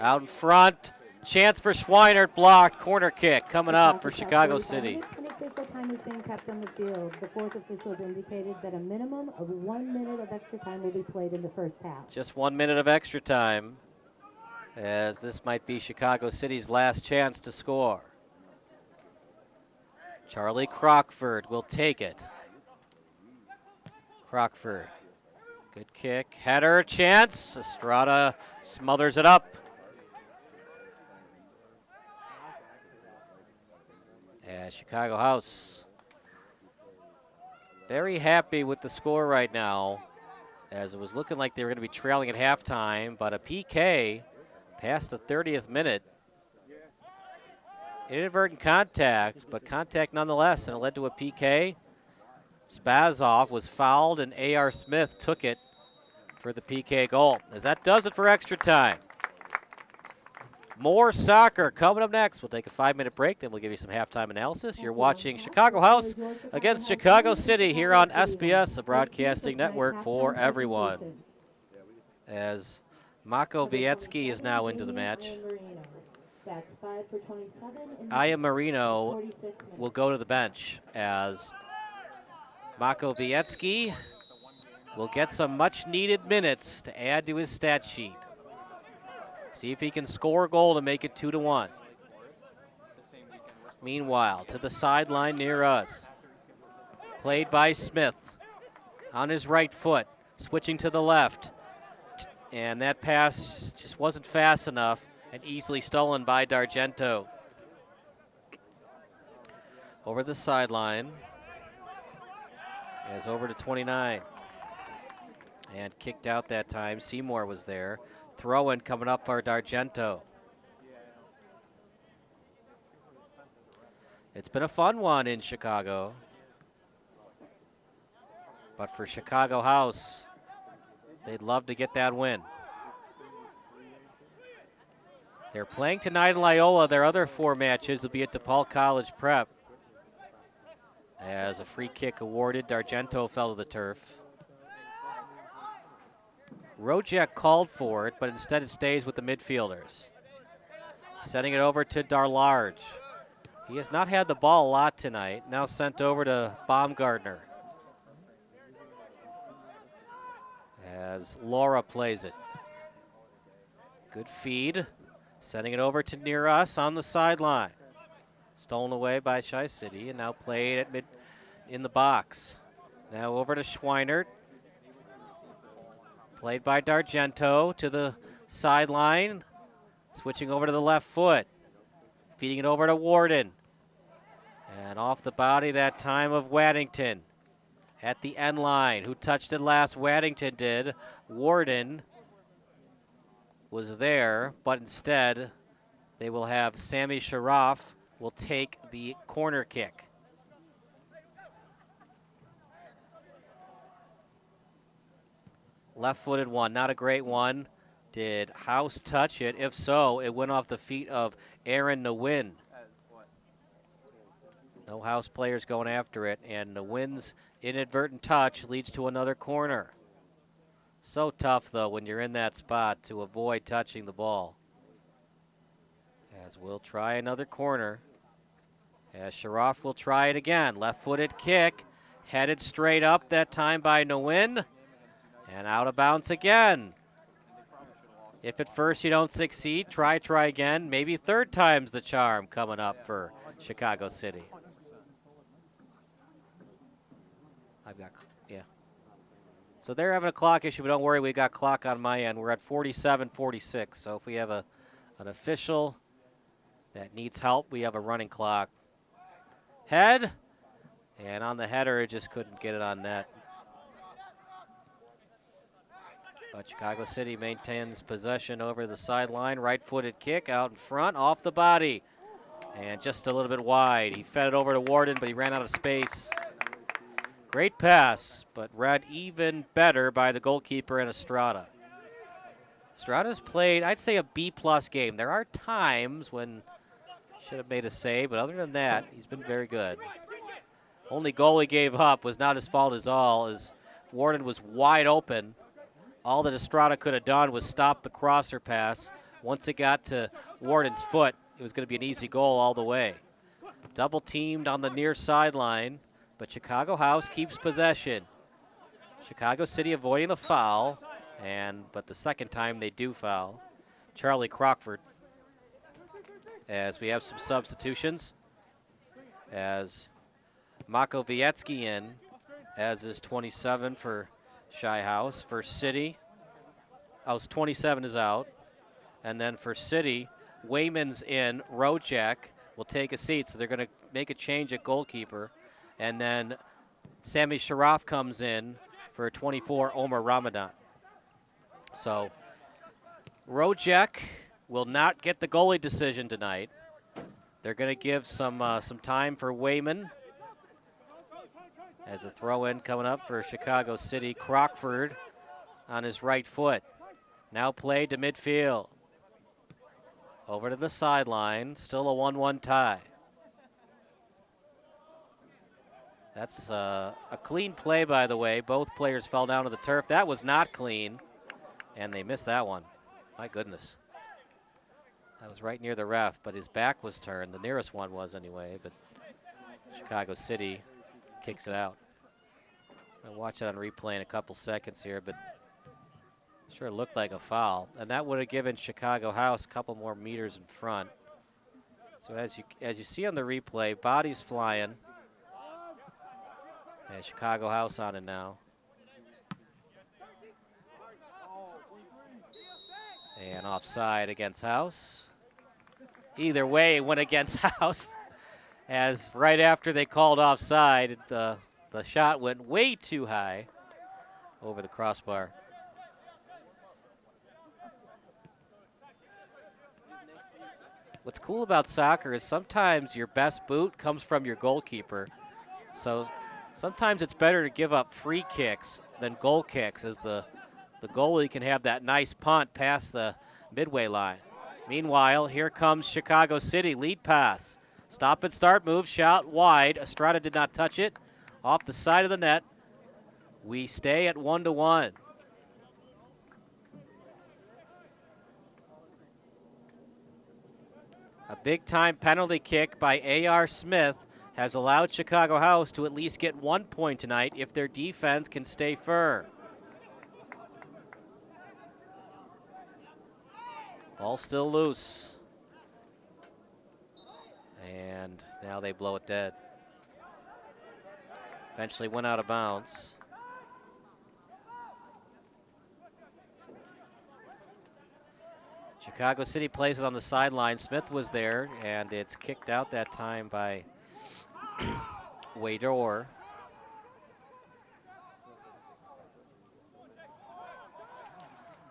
Out in front, chance for Schweinert, blocked, corner kick coming up for Chicago City. Unofficial time is being kept on the field. The fourth official has indicated that a minimum of 1 minute of extra time will be played in the first half. Just 1 minute of extra time, as this might be Chicago City's last chance to score. Charlie Crockford will take it. Crockford, good kick, header, chance. Estrada smothers it up. Chicago House very happy with the score right now, as it was looking like they were going to be trailing at halftime, but a PK past the 30th minute. Inadvertent contact, but contact nonetheless, and it led to a PK. Spazov was fouled, and A.R. Smith took it for the PK goal. As that does it for extra time. More soccer coming up next. We'll take a 5-minute break, then we'll give you some halftime analysis. You're watching Chicago House against Chicago City here on SBS, a broadcasting network for everyone. As Mako Bietsky is now into the match. Aya Marino will go to the bench, as Mako Bietsky will get some much-needed minutes to add to his stat sheet. See if he can score a goal to make it 2-1. Meanwhile, to the sideline near us. Played by Smith on his right foot, switching to the left. And that pass just wasn't fast enough and easily stolen by D'Argento. Over the sideline. As over to 29. And kicked out that time. Seymour was there. Throw-in coming up for D'Argento. It's been a fun one in Chicago. But for Chicago House, they'd love to get that win. They're playing tonight in Loyola. Their other 4 matches will be at DePaul College Prep. As a free kick awarded, D'Argento fell to the turf. Rojek called for it, but instead it stays with the midfielders. Sending it over to Darlarge. He has not had the ball a lot tonight. Now sent over to Baumgartner. As Laura plays it. Good feed. Sending it over to near us on the sideline. Stolen away by Chi City and now played at in the box. Now over to Schweinert. Played by D'Argento to the sideline. Switching over to the left foot. Feeding it over to Warden. And off the body that time of Waddington. At the end line. Who touched it last? Waddington did. Warden was there, but instead they will have Sammy Sharaf will take the corner kick. Left-footed one, not a great one. Did House touch it? If so, it went off the feet of Aaron Nguyen. No House players going after it, and Nguyen's inadvertent touch leads to another corner. So tough, though, when you're in that spot to avoid touching the ball. As we'll try another corner. As Sharaf will try it again. Left-footed kick, headed straight up that time by Nguyen. And out of bounds again. If at first you don't succeed, try again. Maybe third time's the charm coming up for Chicago City. So they're having a clock issue, but don't worry, we got clock on my end. We're at 47-46. So if we have an official that needs help, we have a running clock. Head, and on the header, it just couldn't get it on net. But Chicago City maintains possession over the sideline. Right-footed kick out in front, off the body. And just a little bit wide. He fed it over to Warden, but he ran out of space. Great pass, but read even better by the goalkeeper and Estrada. Estrada's played, I'd say, a B-plus game. There are times when he should have made a save, but other than that, he's been very good. Only goal he gave up was not his fault at all, as Warden was wide open. All that Estrada could have done was stop the crosser pass. Once it got to Warden's foot, it was going to be an easy goal all the way. Double teamed on the near sideline, but Chicago House keeps possession. Chicago City avoiding the foul, but the second time they do foul. Charlie Crockford, as we have some substitutions, as Makowiecki in, as is 27 for Shy House. For City, 27 is out. And then for City, Wayman's in. Rojak will take a seat, so they're going to make a change at goalkeeper. And then Sammy Sharaf comes in for 24, Omar Ramadan. So Rojak will not get the goalie decision tonight. They're going to give some time for Wayman. As a throw-in coming up for Chicago City. Crockford on his right foot. Now played to midfield. Over to the sideline. Still a 1-1 tie. That's a clean play, by the way. Both players fell down to the turf. That was not clean, and they missed that one. My goodness. That was right near the ref, but his back was turned. The nearest one was anyway, but Chicago City kicks it out. I'll watch it on replay in a couple seconds here, but sure looked like a foul. And that would have given Chicago House a couple more meters in front. So as you see on the replay, bodies flying. And Chicago House on it now. And offside against House. Either way, it went against House. As right after they called offside, the shot went way too high over the crossbar. What's cool about soccer is sometimes your best boot comes from your goalkeeper. So sometimes it's better to give up free kicks than goal kicks, as the goalie can have that nice punt past the midway line. Meanwhile, here comes Chicago City, lead pass. Stop and start move, shot wide. Estrada did not touch it. Off the side of the net. We stay at 1-1. A big-time penalty kick by A.R. Smith has allowed Chicago House to at least get 1 point tonight if their defense can stay firm. Ball still loose. And now they blow it dead. Eventually went out of bounds. Chicago City plays it on the sideline. Smith was there, and it's kicked out that time by Wador.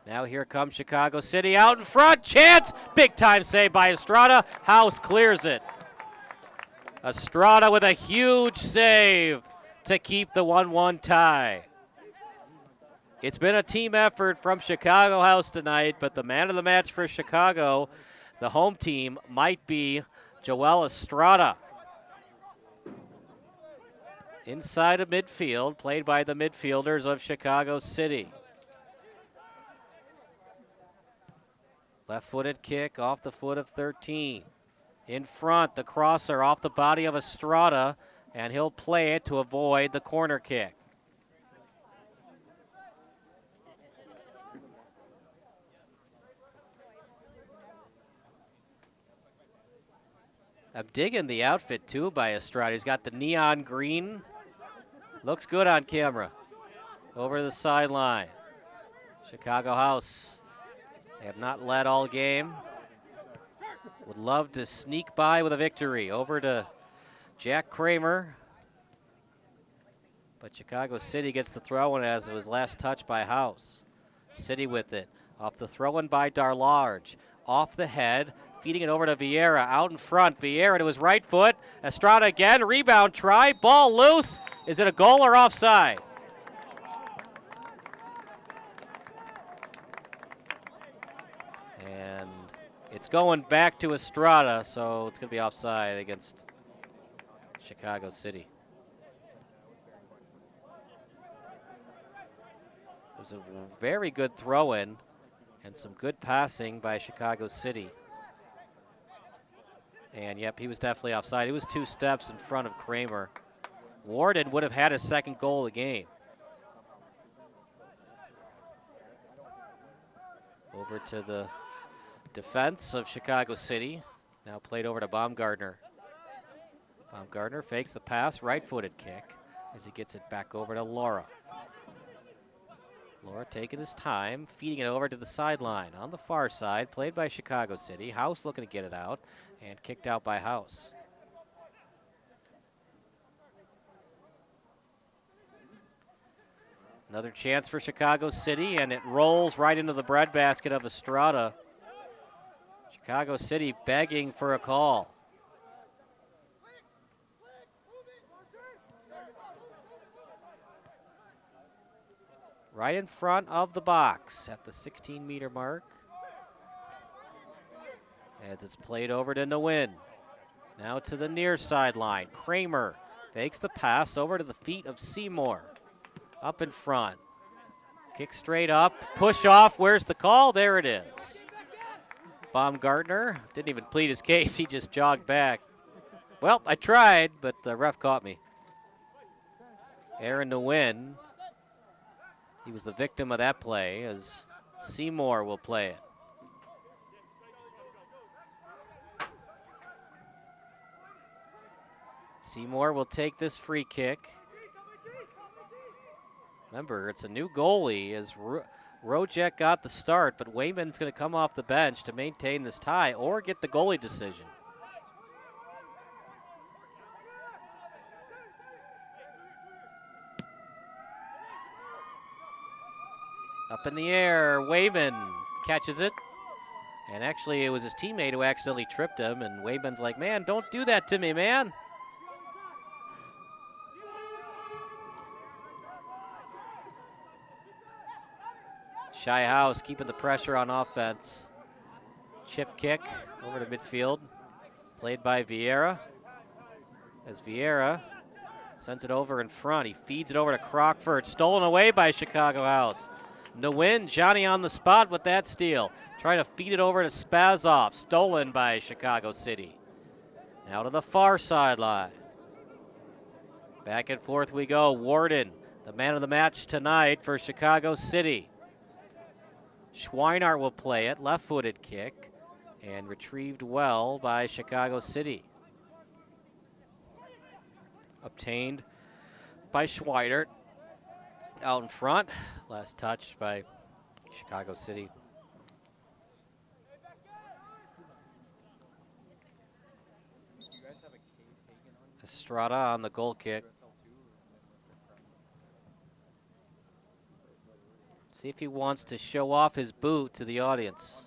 Now here comes Chicago City out in front. Chance! Big time save by Estrada. House clears it. Estrada with a huge save to keep the 1-1 tie. It's been a team effort from Chicago House tonight, but the man of the match for Chicago, the home team, might be Joel Estrada. Inside of midfield, played by the midfielders of Chicago City. Left-footed kick off the foot of 13. In front, the crosser off the body of Estrada, and he'll play it to avoid the corner kick. I'm digging the outfit, too, by Estrada. He's got the neon green. Looks good on camera. Over to the sideline. Chicago House. They have not led all game. Would love to sneak by with a victory. Over to Jack Kramer. But Chicago City gets the throw-in as it was last touched by House. City with it. Off the throw-in by Darlarge. Off the head. Feeding it over to Vieira. Out in front. Vieira to his right foot. Estrada again. Rebound try. Ball loose. Is it a goal or offside? And it's going back to Estrada, so it's going to be offside against Chicago City. It was a very good throw-in and some good passing by Chicago City. And, yep, he was definitely offside. He was 2 steps in front of Kramer. Warden would have had his second goal of the game. Over to the defense of Chicago City. Now played over to Baumgartner. Baumgartner fakes the pass, right-footed kick as he gets it back over to Laura. Laura taking his time, feeding it over to the sideline. On the far side, played by Chicago City. House looking to get it out, and kicked out by House. Another chance for Chicago City, and it rolls right into the breadbasket of Estrada. Chicago City begging for a call. Right in front of the box at the 16-meter mark. As it's played over to Nguyen. Now to the near sideline. Kramer fakes the pass over to the feet of Seymour. Up in front. Kick straight up. Push off. Where's the call? There it is. Baumgartner didn't even plead his case. He just jogged back. Well, I tried, but the ref caught me. Aaron Nguyen. He was the victim of that play as Seymour will play it. Seymour will take this free kick. Remember, it's a new goalie as Rojek got the start, but Wayman's going to come off the bench to maintain this tie or get the goalie decision. Up in the air, Wayman catches it. And actually, it was his teammate who accidentally tripped him, and Wayman's like, man, don't do that to me, man. Shy House keeping the pressure on offense. Chip kick over to midfield, played by Vieira. As Vieira sends it over in front, he feeds it over to Crockford, stolen away by Chicago House. Nguyen, Johnny on the spot with that steal. Trying to feed it over to Spazov, stolen by Chicago City. Now to the far sideline. Back and forth we go. Warden, the man of the match tonight for Chicago City. Schweinart will play it, left-footed kick, and retrieved well by Chicago City. Obtained by Schweinart. Out in front, last touch by Chicago City. Estrada on the goal kick. See if he wants to show off his boot to the audience.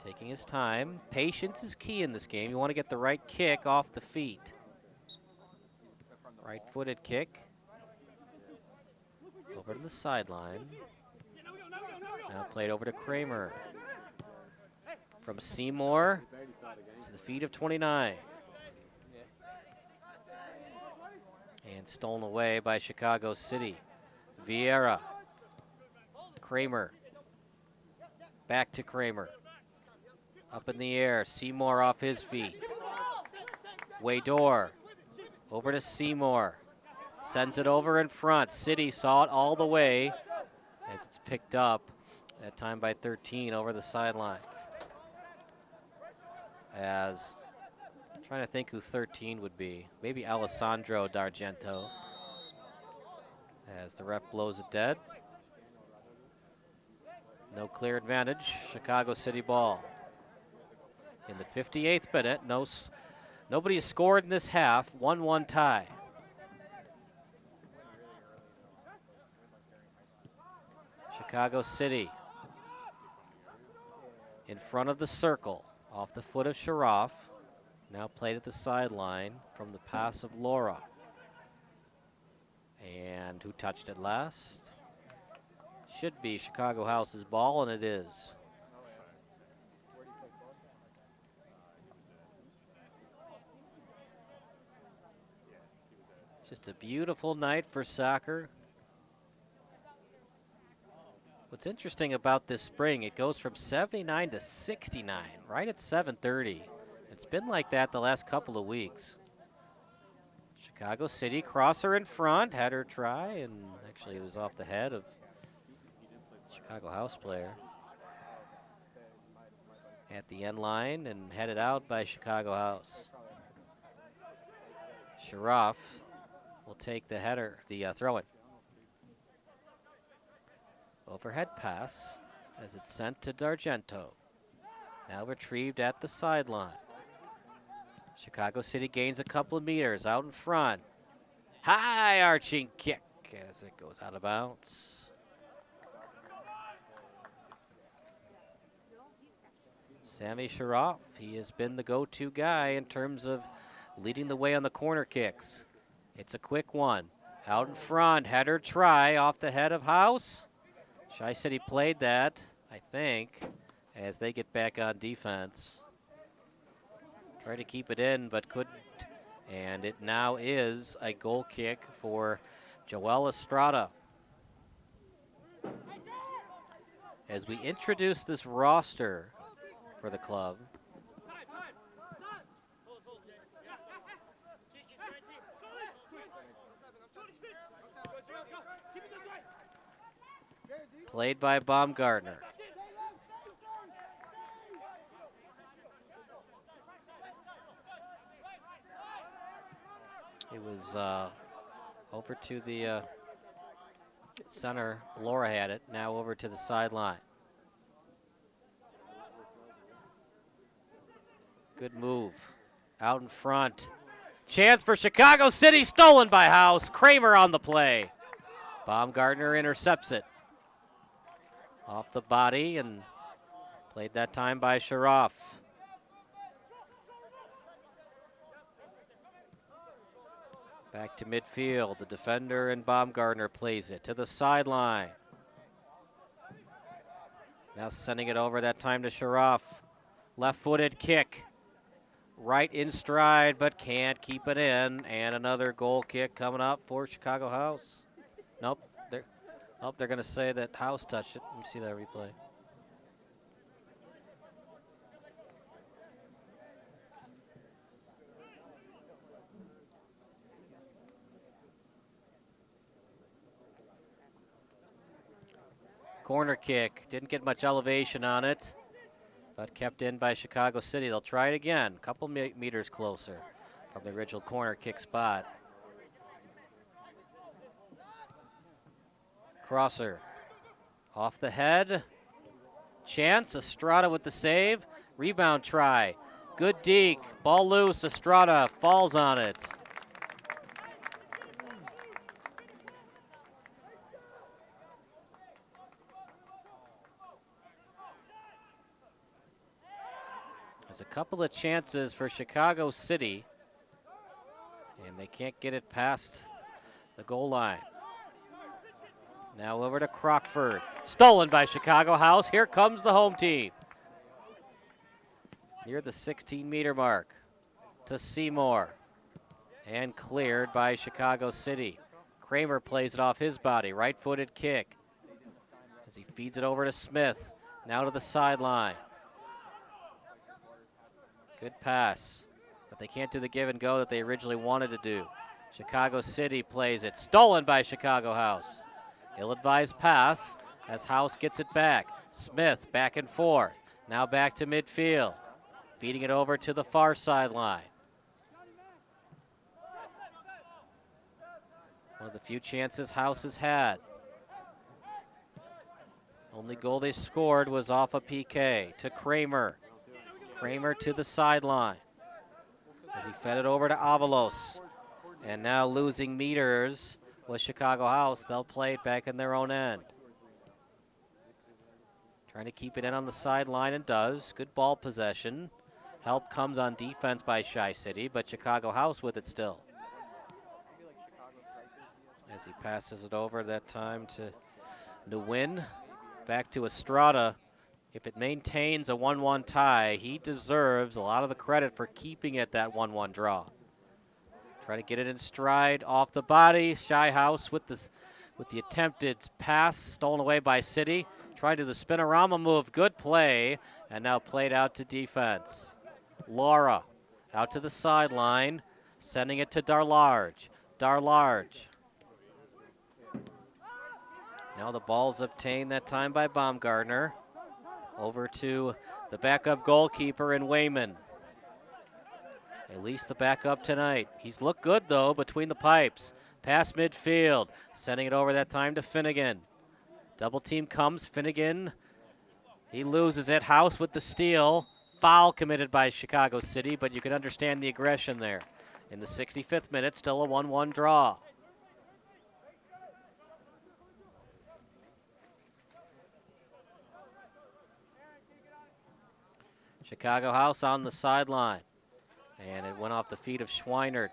Taking his time. Patience is key in this game. You want to get the right kick off the feet. Right-footed kick. Over to the sideline. Now played over to Kramer. From Seymour to the feet of 29. And stolen away by Chicago City. Vieira. Kramer. Back to Kramer. Up in the air. Seymour off his feet. Waydor. Over to Seymour. Sends it over in front. City saw it all the way as it's picked up, that time by 13 over the sideline. As, trying to think who 13 would be. Maybe Alessandro D'Argento. As the ref blows it dead. No clear advantage. Chicago City ball. In the 58th minute, nobody has scored in this half. 1-1 tie. Chicago City in front of the circle, off the foot of Sharaf. Now played at the sideline from the pass of Laura. And who touched it last? Should be Chicago House's ball, and it is. Just a beautiful night for soccer. What's interesting about this spring, it goes from 79 to 69, right at 7:30. It's been like that the last couple of weeks. Chicago City, crosser in front, had her try, and actually it was off the head of Chicago House player. At the end line and headed out by Chicago House. Sharaf will take the header, the throw-in. Overhead pass as it's sent to D'Argento. Now retrieved at the sideline. Chicago City gains a couple of meters out in front. High arching kick as it goes out of bounds. Sammy Sharaf, he has been the go-to guy in terms of leading the way on the corner kicks. It's a quick one. Out in front, header try off the head of House. Chi-City played that, I think, as they get back on defense. Tried to keep it in, but couldn't. And it now is a goal kick for Joel Estrada. As we introduce this roster for the club, played by Baumgartner. It was over to the center. Laura had it. Now over to the sideline. Good move. Out in front. Chance for Chicago City. Stolen by House. Kramer on the play. Baumgartner intercepts it. Off the body and played that time by Sharaf. Back to midfield. The defender and Baumgartner plays it to the sideline. Now sending it over that time to Sharaf. Left-footed kick. Right in stride, but can't keep it in. And another goal kick coming up for Chicago House. Nope. They're going to say that House touched it. Let me see that replay. Corner kick. Didn't get much elevation on it, but kept in by Chicago City. They'll try it again. A couple meters closer from the original corner kick spot. Crosser off the head. Chance. Estrada with the save. Rebound try. Good deke. Ball loose. Estrada falls on it. There's a couple of chances for Chicago City, and they can't get it past the goal line. Now over to Crockford. Stolen by Chicago House. Here comes the home team. Near the 16-meter mark to Seymour. And cleared by Chicago City. Kramer plays it off his body. Right-footed kick. As he feeds it over to Smith. Now to the sideline. Good pass. But they can't do the give and go that they originally wanted to do. Chicago City plays it. Stolen by Chicago House. Ill-advised pass as House gets it back. Smith back and forth. Now back to midfield. Feeding it over to the far sideline. One of the few chances House has had. Only goal they scored was off a PK to Kramer. Kramer to the sideline as he fed it over to Avalos. And now losing meters with Chicago House. They'll play it back in their own end. Trying to keep it in on the sideline and does. Good ball possession. Help comes on defense by Chi City, but Chicago House with it still. As he passes it over that time to Nguyen. Back to Estrada. If it maintains a 1-1 tie, he deserves a lot of the credit for keeping it that 1-1 draw. Try to get it in stride off the body. Chi House with the attempted pass stolen away by City. Trying to the spinorama move. Good play. And now played out to defense. Laura out to the sideline. Sending it to Darlarge. Darlarge. Now the ball's obtained that time by Baumgartner. Over to the backup goalkeeper in Wayman. At least the backup tonight. He's looked good, though, between the pipes. Past midfield. Sending it over that time to Finnegan. Double team comes. Finnegan. He loses it. House with the steal. Foul committed by Chicago City, but you can understand the aggression there. In the 65th minute, still a 1-1 draw. Chicago House on the sideline. And it went off the feet of Schweinert.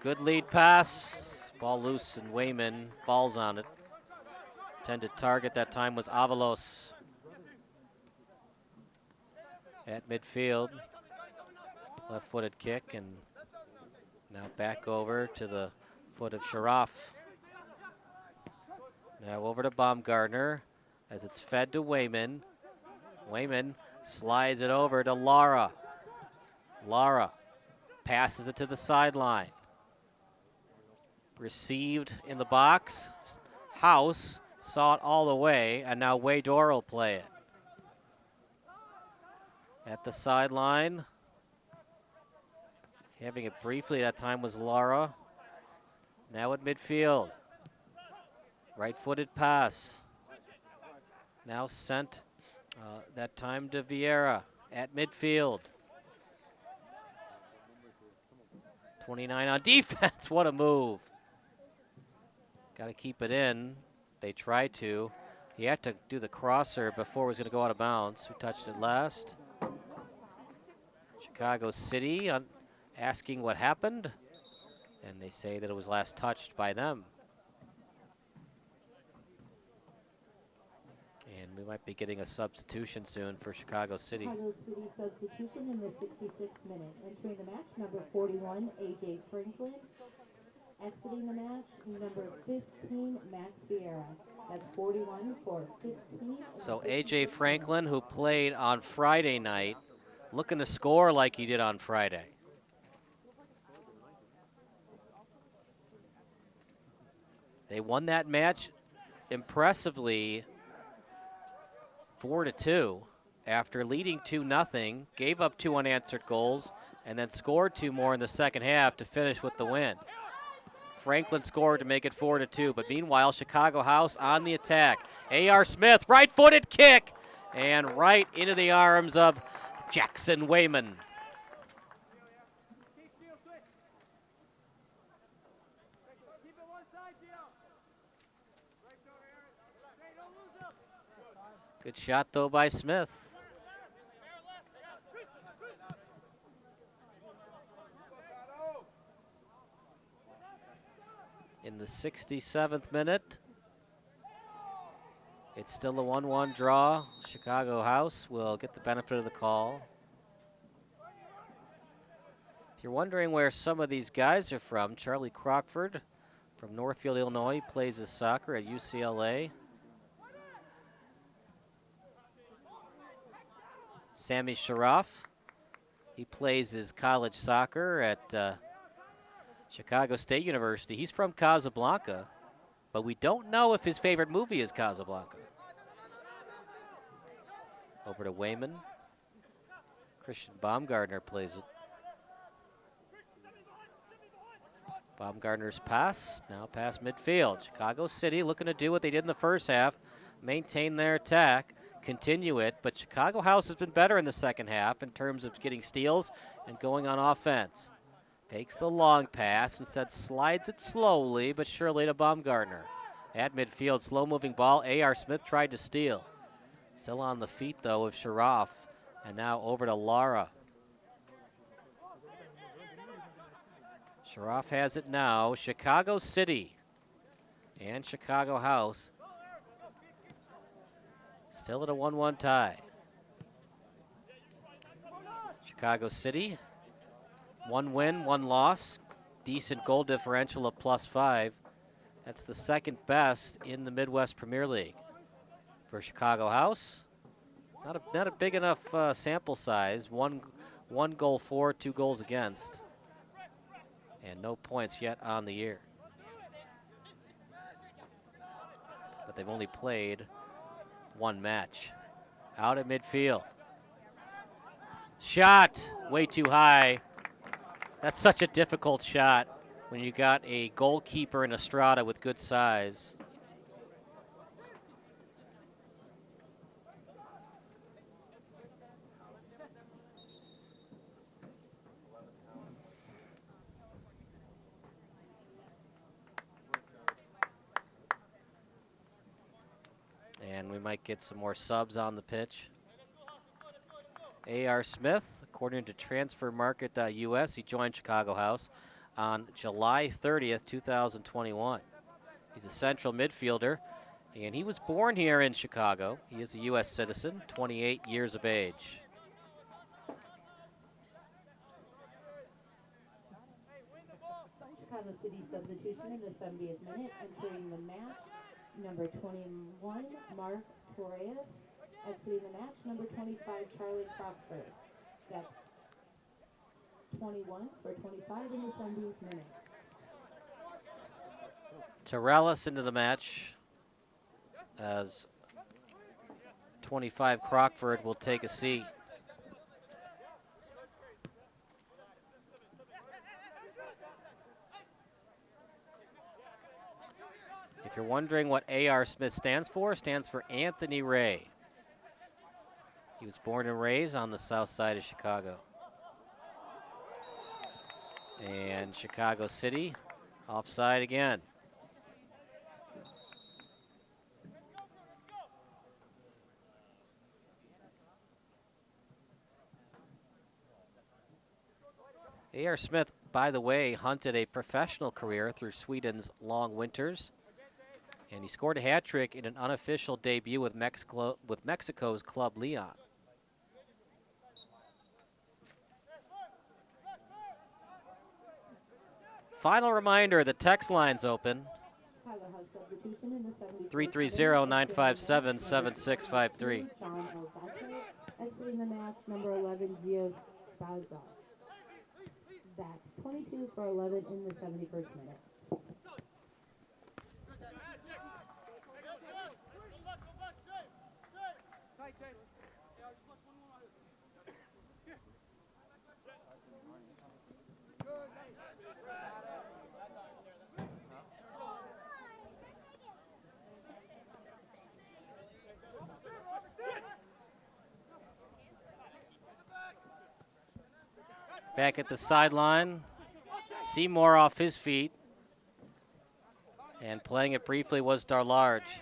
Good lead pass. Ball loose and Wayman falls on it. Intended target that time was Avalos. At midfield. Left-footed kick and now back over to the foot of Sharaf. Now over to Baumgartner as it's fed to Wayman. Wayman slides it over to Lara. Lara passes it to the sideline. Received in the box. House saw it all the way, and now Waydor will play it. At the sideline. Having it briefly, that time was Lara. Now at midfield. Right-footed pass. Now sent that time to Vieira at midfield. 29 on defense. What a move. Got to keep it in. They tried to. He had to do the crosser before it was going to go out of bounds. Who touched it last? Chicago City asking what happened. And they say that it was last touched by them. And we might be getting a substitution soon for Chicago City. Chicago City substitution in the 66th minute. Entering the match, number 41, A.J. Franklin. Exiting the match, number 15, Max Vieira. That's 41 for 15. So A.J. Franklin, who played on Friday night, looking to score like he did on Friday. They won that match impressively 4-2 after leading 2-0, gave up 2 unanswered goals, and then scored 2 more in the second half to finish with the win. Franklin scored to make it 4-2, but meanwhile, Chicago House on the attack. A.R. Smith, right-footed kick, and right into the arms of Jackson Wayman. Good shot, though, by Smith. In the 67th minute, it's still a 1-1 draw. Chicago House will get the benefit of the call. If you're wondering where some of these guys are from, Charlie Crockford from Northfield, Illinois, plays his soccer at UCLA. Sammy Sharaf, he plays his college soccer at Chicago State University. He's from Casablanca, but we don't know if his favorite movie is Casablanca. Over to Wayman. Christian Baumgartner plays it. Baumgartner's pass, now past midfield. Chicago City looking to do what they did in the first half, maintain their attack, continue it, but Chicago House has been better in the second half in terms of getting steals and going on offense. Takes the long pass, instead slides it slowly but surely to Baumgartner. At midfield, slow-moving ball, A.R. Smith tried to steal. Still on the feet, though, of Sharaf, and now over to Lara. Sharaf has it now. Chicago City and Chicago House still at a 1-1 tie. Chicago City, 1 win, 1 loss. Decent goal differential of +5. That's the second best in the Midwest Premier League. For Chicago House, not a big enough sample size. One goal for, 2 goals against. And no points yet on the year. But they've only played 1 match. Out at midfield. Shot way too high. That's such a difficult shot when you got a goalkeeper in Estrada with good size. And we might get some more subs on the pitch. A.R. Smith, according to transfermarket.us, he joined Chicago House on July 30th, 2021. He's a central midfielder, and he was born here in Chicago. He is a U.S. citizen, 28 years of age. Chicago City substitution in the 70th minute, entering the match, number 21, Mark Torres. Exiting the match, number 25, Charlie Crockford. That's 21 for 25 in the 70th minute. Torellis into the match as 25 Crockford will take a seat. If you're wondering what A.R. Smith stands for Anthony Ray. He was born and raised on the south side of Chicago. And Chicago City offside again. A.R. Smith, by the way, hunted a professional career through Sweden's long winters. And he scored a hat trick in an unofficial debut with Mexico's Club Leon. Final reminder, the text line's open. 330-957-7653. Exiting the match, number 11, Gio Spazza. That's 22 for 11 in the 71st minute. Back at the sideline, Seymour off his feet. And playing it briefly was Darlarge.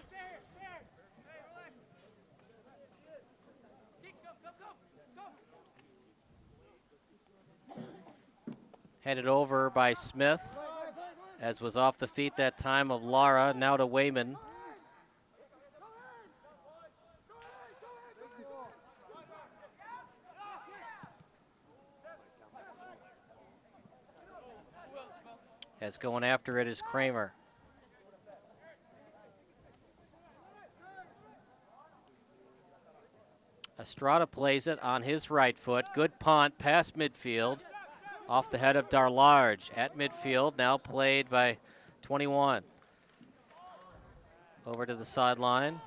Headed over by Smith as was off the feet that time of Lara, now to Wayman. As going after it is Kramer. Estrada plays it on his right foot. Good punt past midfield. Off the head of Darlarge at midfield. Now played by 21. Over to the sideline.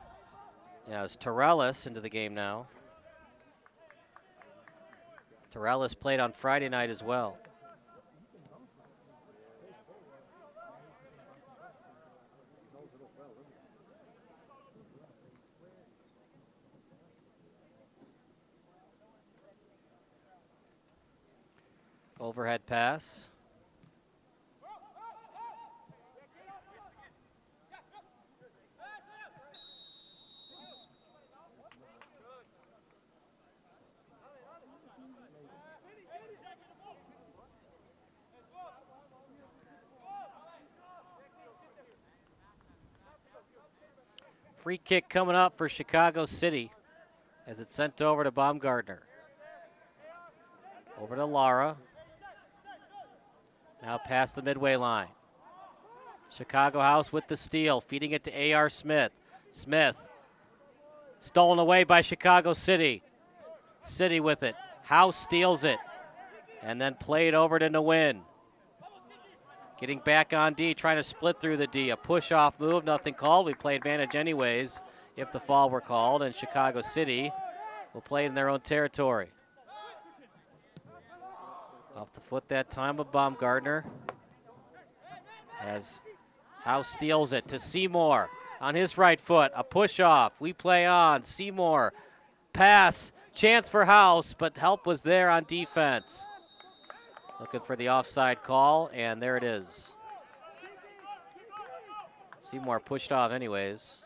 Now it's Torellis into the game now. Torellis played on Friday night as well. Overhead pass. Free kick coming up for Chicago City as it's sent over to Baumgartner. Over to Lara. Now past the midway line. Chicago House with the steal, feeding it to A.R. Smith. Smith, stolen away by Chicago City. City with it. House steals it. And then played over to Nguyen. Getting back on D, trying to split through the D. A push-off move, nothing called. We play advantage anyways if the fall were called, and Chicago City will play in their own territory. Off the foot that time of Baumgartner. As House steals it to Seymour on his right foot. A push-off. We play on. Seymour. Pass. Chance for House, but help was there on defense. Looking for the offside call, and there it is. Seymour pushed off anyways.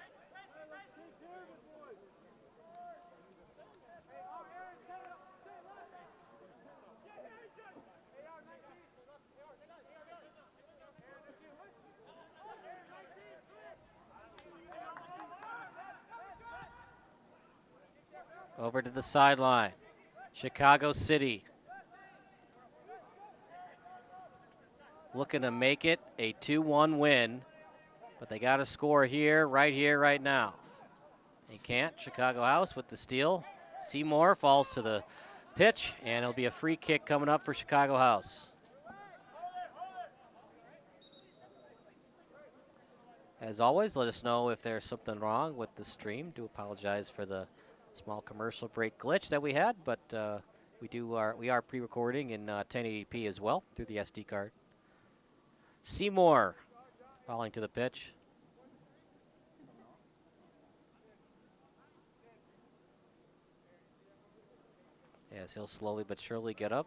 Over to the sideline. Chicago City looking to make it a 2-1 win, but they got to score here, right now. They can't. Chicago House with the steal. Seymour falls to the pitch, and it'll be a free kick coming up for Chicago House. As always, let us know if there's something wrong with the stream. Do apologize for the small commercial break glitch that we had, but we are pre-recording in 1080p as well through the SD card. Seymour falling to the pitch. As he'll slowly but surely get up.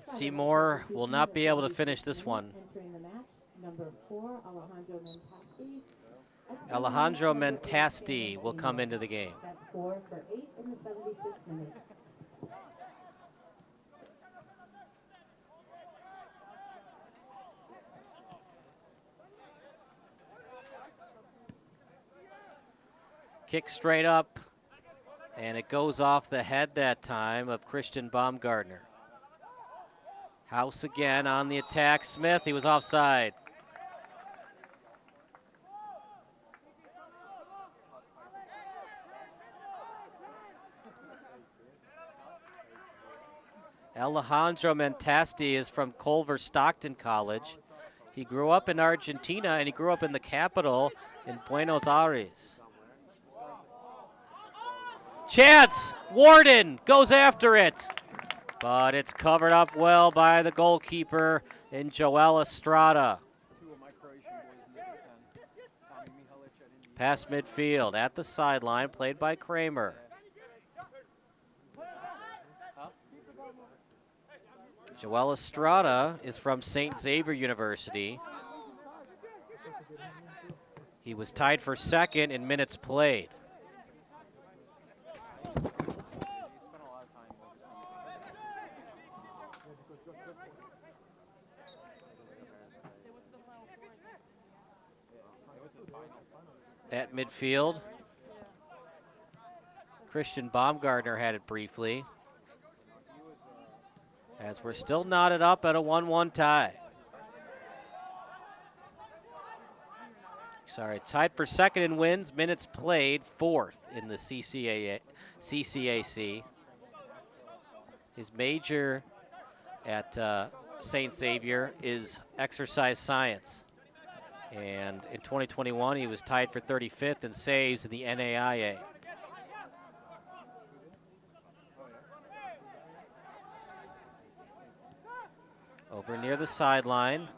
Seymour will not be able to finish this one. Entering the match, number 4, Alejandro Mentasti. Alejandro Mentasti will come into the game. That's 4 for 8 in the 76th minute. Kick straight up, and it goes off the head that time of Christian Baumgartner. House again on the attack. Smith, he was offside. Alejandro Mentasti is from Culver Stockton College. He grew up in Argentina, and he grew up in the capital in Buenos Aires. Chance! Warden goes after it. But it's covered up well by the goalkeeper in Joel Estrada. Past midfield at the sideline, played by Kramer. Joel Estrada is from St. Xavier University. He was tied for second in minutes played. At midfield, Christian Baumgartner had it briefly, as we're still knotted up at a 1-1 tie. Sorry, tied for second in wins, minutes played, fourth in the CCAC. His major at St. Xavier is exercise science. And in 2021, he was tied for 35th in saves in the NAIA. Over near the sideline.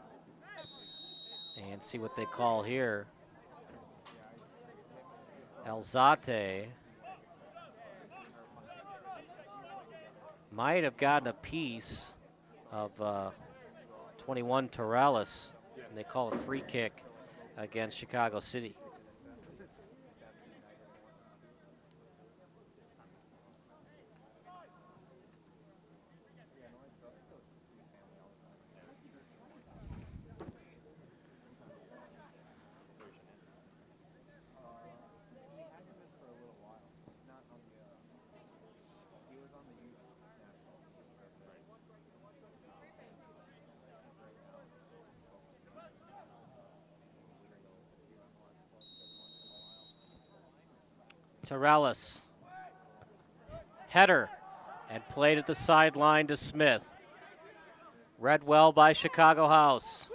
And see what they call here. Alzate might have gotten a piece of 21 Torales, and they call a free kick against Chicago City. Torales, header, and played at the sideline to Smith. Read well by Chicago House.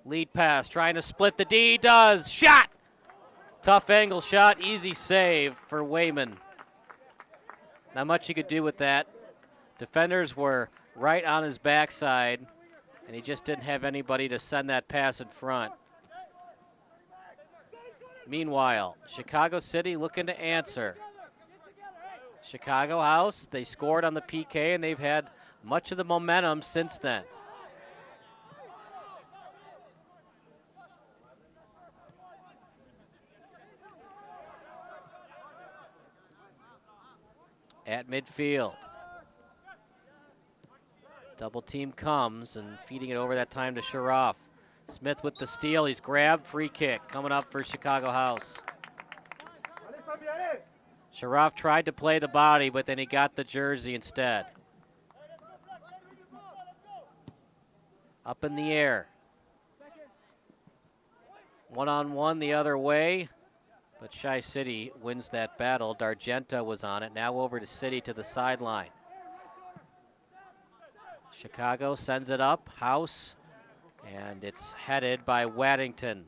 Lead pass, trying to split the D, does. Shot! Tough angle shot, easy save for Wayman. Not much you could do with that. Defenders were right on his backside, and he just didn't have anybody to send that pass in front. Meanwhile, Chicago City looking to answer. Chicago House, they scored on the PK, and they've had much of the momentum since then. At midfield. Double team comes and feeding it over that time to Sharaf. Smith with the steal, he's grabbed, free kick coming up for Chicago House. Sharaf tried to play the body, but then he got the jersey instead. Up in the air. One-on-one the other way, but Chi City wins that battle. D'Argenta was on it, now over to City to the sideline. Chicago sends it up, House, and it's headed by Waddington.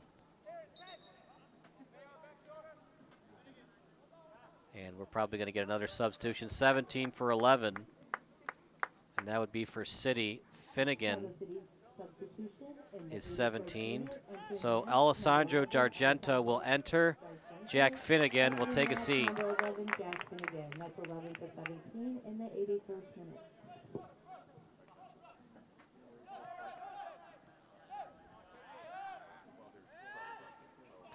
And we're probably going to get another substitution. 17 for 11. And that would be for City. Finnegan is 17. So Alessandro D'Argenta will enter. Jack Finnegan will take a seat. Number 11, Jack Finnegan. That's 11 for 17 in the 81st minute.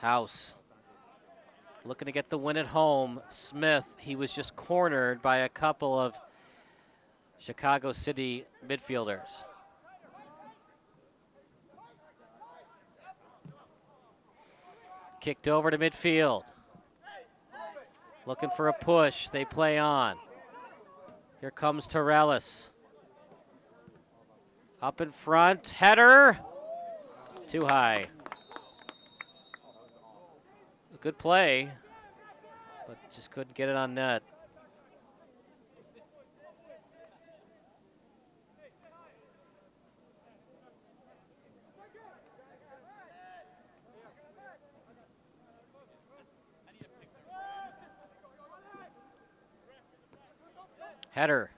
House looking to get the win at home. Smith, he was just cornered by a couple of Chicago City midfielders. Kicked over to midfield. Looking for a push. They play on. Here comes Torales. Up in front. Header. Too high. Good play, but just couldn't get it on net. Header.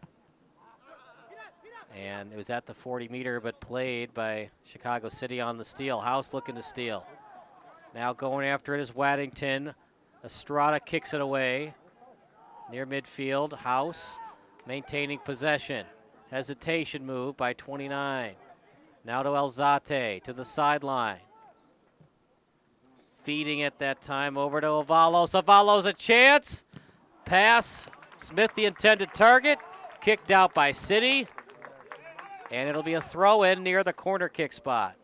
And it was at the 40-meter, but played by Chicago City on the steal. House looking to steal. Now going after it is Waddington. Estrada kicks it away. Near midfield, House maintaining possession. Hesitation move by 29. Now to Alzate to the sideline. Feeding at that time over to Avalos. Avalos a chance. Pass. Smith the intended target. Kicked out by City. And it'll be a throw in near the corner kick spot.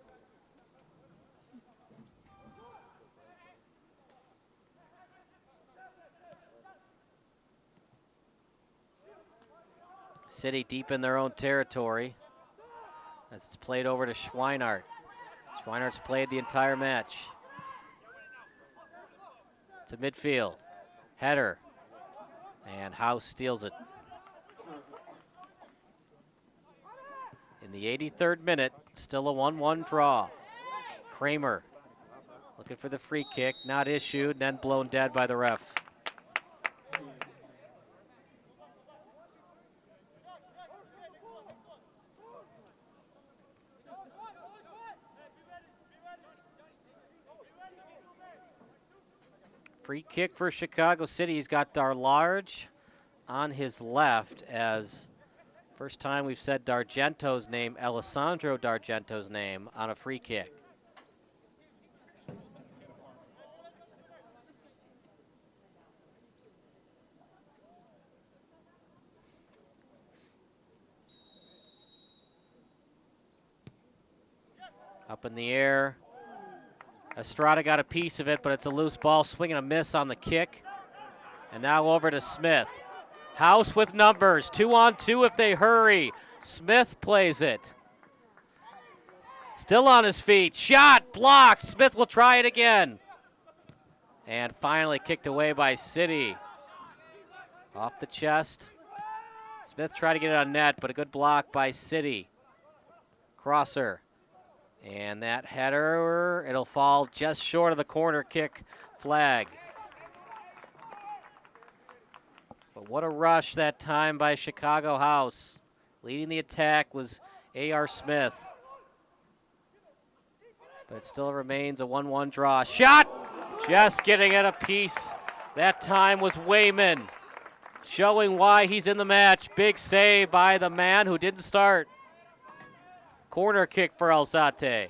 City deep in their own territory as it's played over to Schweinart. Schweinart's played the entire match. To midfield. Header. And House steals it. In the 83rd minute, still a 1-1 draw. Kramer looking for the free kick, not issued, then blown dead by the ref. Free kick for Chicago City. He's got Darlarge on his left, as first time we've said D'Argento's name, Alessandro D'Argento's name, on a free kick. Up in the air. Estrada got a piece of it, but it's a loose ball. Swing and a miss on the kick. And now over to Smith. House with numbers. 2-on-2 if they hurry. Smith plays it. Still on his feet. Shot blocked. Smith will try it again. And finally kicked away by City. Off the chest. Smith tried to get it on net, but a good block by City. Crosser. And that header, it'll fall just short of the corner kick flag. But what a rush that time by Chicago House. Leading the attack was A.R. Smith. But it still remains a 1-1 draw. Shot! Just getting at a piece. That time was Wayman. Showing why he's in the match. Big save by the man who didn't start. Corner kick for Alzate.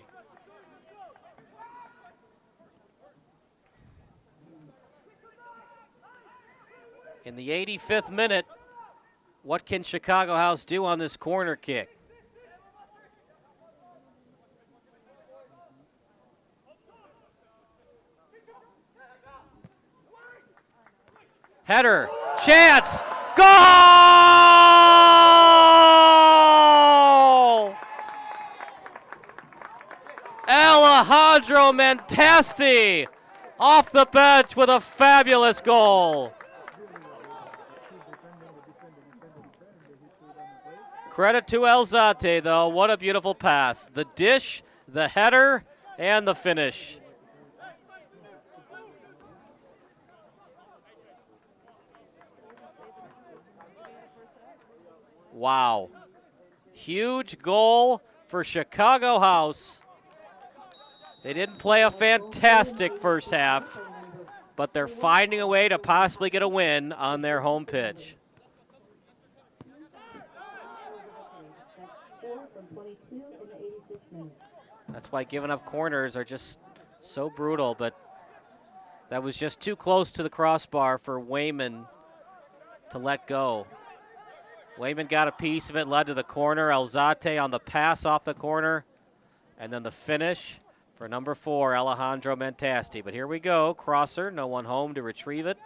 In the 85th minute, what can Chicago House do on this corner kick? Header, chance, goal! Alejandro Mentasti off the bench with a fabulous goal. Credit to Alzate, though. What a beautiful pass. The dish, the header, and the finish. Wow. Huge goal for Chicago House. They didn't play a fantastic first half, but they're finding a way to possibly get a win on their home pitch. That's why giving up corners are just so brutal, but that was just too close to the crossbar for Wayman to let go. Wayman got a piece of it, led to the corner. Alzate on the pass off the corner, and then the finish for number 4, Alejandro Mentasti. But here we go, crosser, no one home to retrieve it.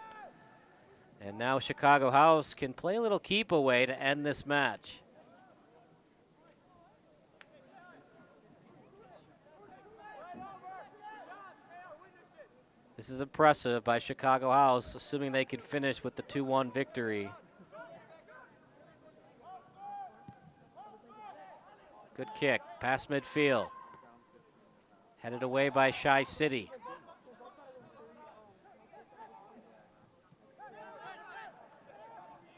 And now Chicago House can play a little keep away to end this match. This is impressive by Chicago House, assuming they can finish with the 2-1 victory. Good kick, past midfield. Headed away by Chi City.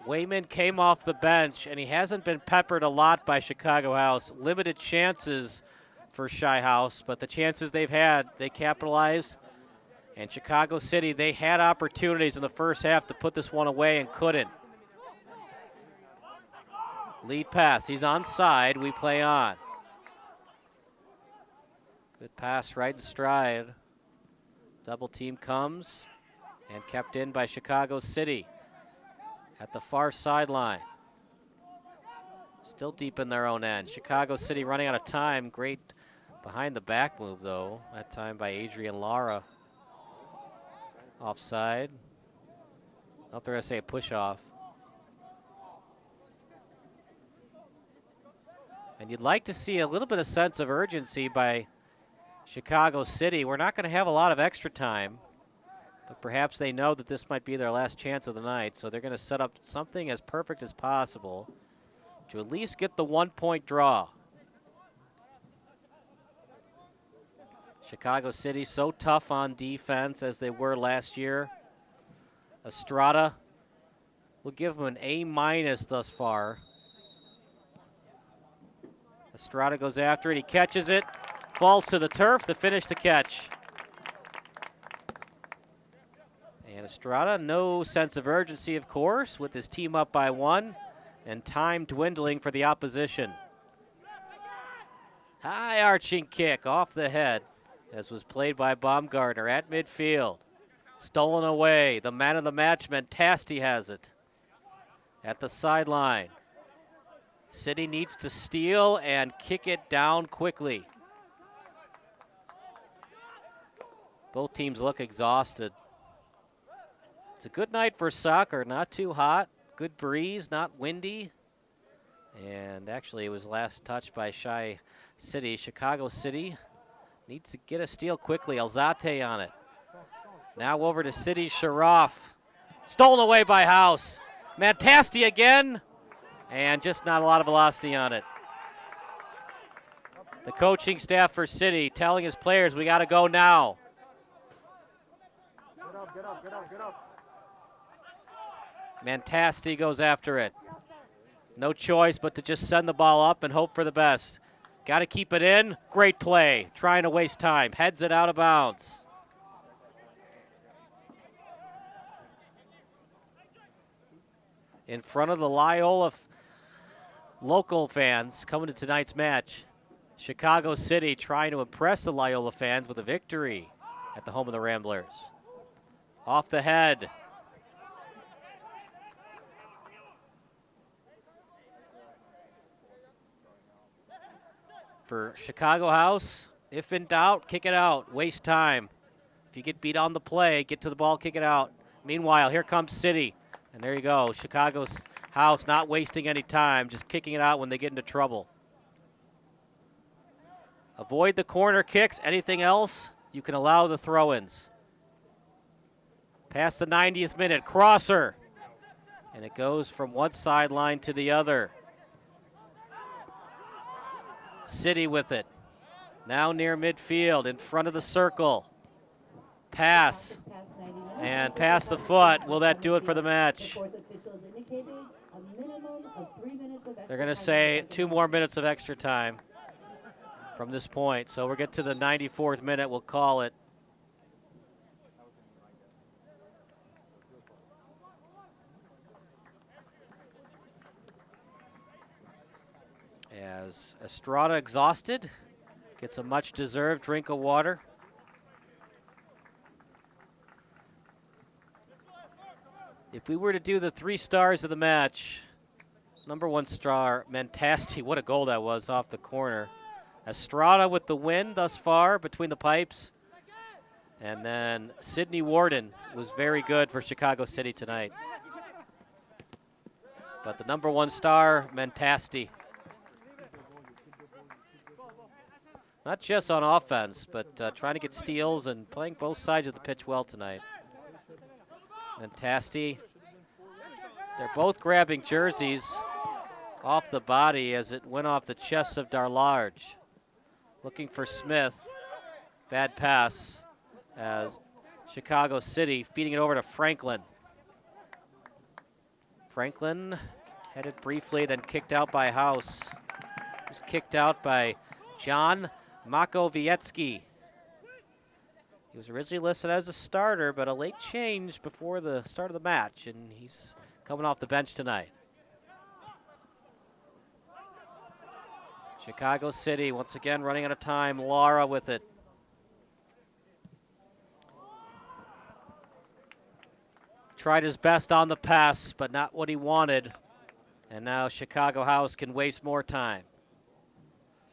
Wayman came off the bench, and he hasn't been peppered a lot by Chicago House. Limited chances for Chi House, but the chances they've had, they capitalized. And Chicago City, they had opportunities in the first half to put this one away and couldn't. Lead pass. He's onside. We play on. Good pass right in stride. Double team comes and kept in by Chicago City at the far sideline. Still deep in their own end. Chicago City running out of time. Great behind the back move, though. That time by Adrian Lara. Offside. Up there, I say a push off. And you'd like to see a little bit of sense of urgency by Chicago City. We're not going to have a lot of extra time, but perhaps they know that this might be their last chance of the night, so they're going to set up something as perfect as possible to at least get the 1-point draw. Chicago City so tough on defense as they were last year. Estrada will give them an A- thus far. Estrada goes after it. He catches it. Falls to the turf to finish the catch. And Estrada, no sense of urgency, of course, with his team up by 1 and time dwindling for the opposition. High arching kick off the head, as was played by Baumgartner at midfield. Stolen away. The man of the match, Mentasti, has it at the sideline. City needs to steal and kick it down quickly. Both teams look exhausted. It's a good night for soccer. Not too hot. Good breeze, not windy. And actually, it was last touched by City. Chicago City needs to get a steal quickly. Alzate on it. Now over to City. Sharaf. Stolen away by House. Mentasti again. And just not a lot of velocity on it. The coaching staff for City telling his players, we got to go now. Get up. Mentasti goes after it. No choice but to just send the ball up and hope for the best. Got to keep it in. Great play. Trying to waste time. Heads it out of bounds. In front of the Loyola local fans coming to tonight's match. Chicago City trying to impress the Loyola fans with a victory at the home of the Ramblers. Off the head. For Chicago House, if in doubt, kick it out. Waste time. If you get beat on the play, get to the ball, kick it out. Meanwhile, here comes City. And there you go. Chicago's House not wasting any time, just kicking it out when they get into trouble. Avoid the corner kicks. Anything else, you can allow the throw-ins. Past the 90th minute, crosser. And it goes from one sideline to the other. City with it. Now near midfield, in front of the circle. Pass. And past the foot. Will that do it for the match? They're going to say 2 more minutes of extra time from this point. So we'll get to the 94th minute. We'll call it. As Estrada, exhausted, gets a much-deserved drink of water. If we were to do the 3 stars of the match, number 1 star, Mentasti, what a goal that was off the corner. Estrada with the win thus far between the pipes. And then Sidney Warden was very good for Chicago City tonight. But the number 1 star, Mentasti. Not just on offense, but trying to get steals and playing both sides of the pitch well tonight. Mentasti, they're both grabbing jerseys off the body as it went off the chest of Darlarge. Looking for Smith. Bad pass as Chicago City feeding it over to Franklin. Franklin headed briefly, then kicked out by House. He was kicked out by John Makowiecki. He was originally listed as a starter, but a late change before the start of the match, and he's coming off the bench tonight. Chicago City once again running out of time. Lara with it. Tried his best on the pass, but not what he wanted. And now Chicago House can waste more time.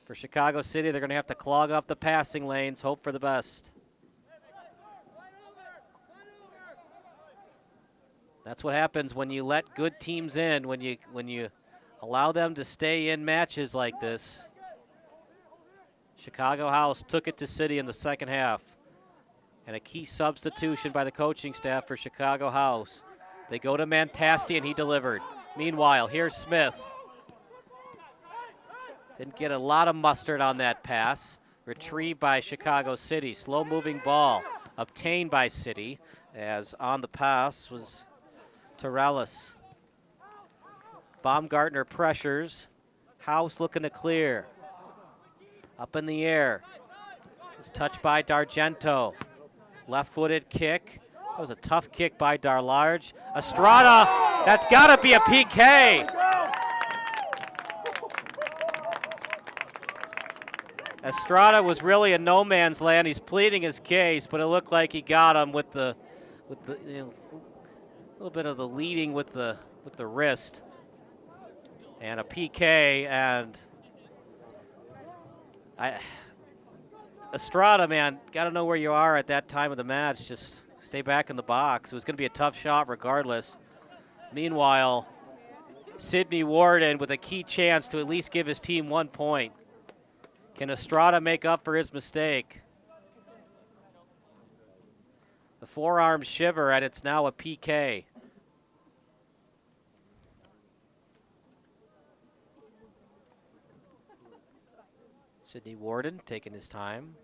For Chicago City, they're going to have to clog up the passing lanes, hope for the best. That's what happens when you let good teams in, when you allow them to stay in matches like this. Chicago House took it to City in the second half. And a key substitution by the coaching staff for Chicago House. They go to Mantasti, and he delivered. Meanwhile, here's Smith. Didn't get a lot of mustard on that pass. Retrieved by Chicago City. Slow-moving ball obtained by City, as on the pass was Torellis. Baumgartner pressures. House looking to clear. Up in the air. It's touched by D'Argento. Left-footed kick. That was a tough kick by Darlarge. Estrada, that's got to be a PK. Estrada was really in no man's land. He's pleading his case, but it looked like he got him with the little bit of the leading with the wrist, and a PK. And Estrada, man, got to know where you are at that time of the match. Just stay back in the box. It was going to be a tough shot regardless. Meanwhile, Sidney Warden with a key chance to at least give his team 1 point. Can Estrada make up for his mistake? The forearm shiver, and it's now a PK. Sidney Warden taking his time.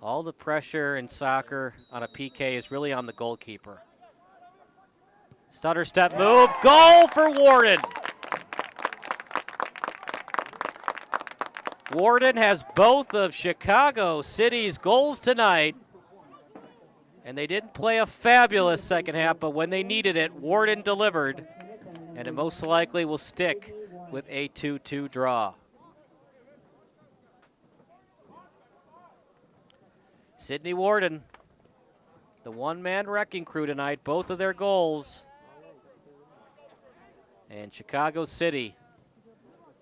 All the pressure in soccer on a PK is really on the goalkeeper. Stutter step move, goal for Warden. Warden has both of Chicago City's goals tonight. And they didn't play a fabulous second half, but when they needed it, Warden delivered. And it most likely will stick with a 2-2 draw. Sidney Warden, the one-man wrecking crew tonight, both of their goals. And Chicago City,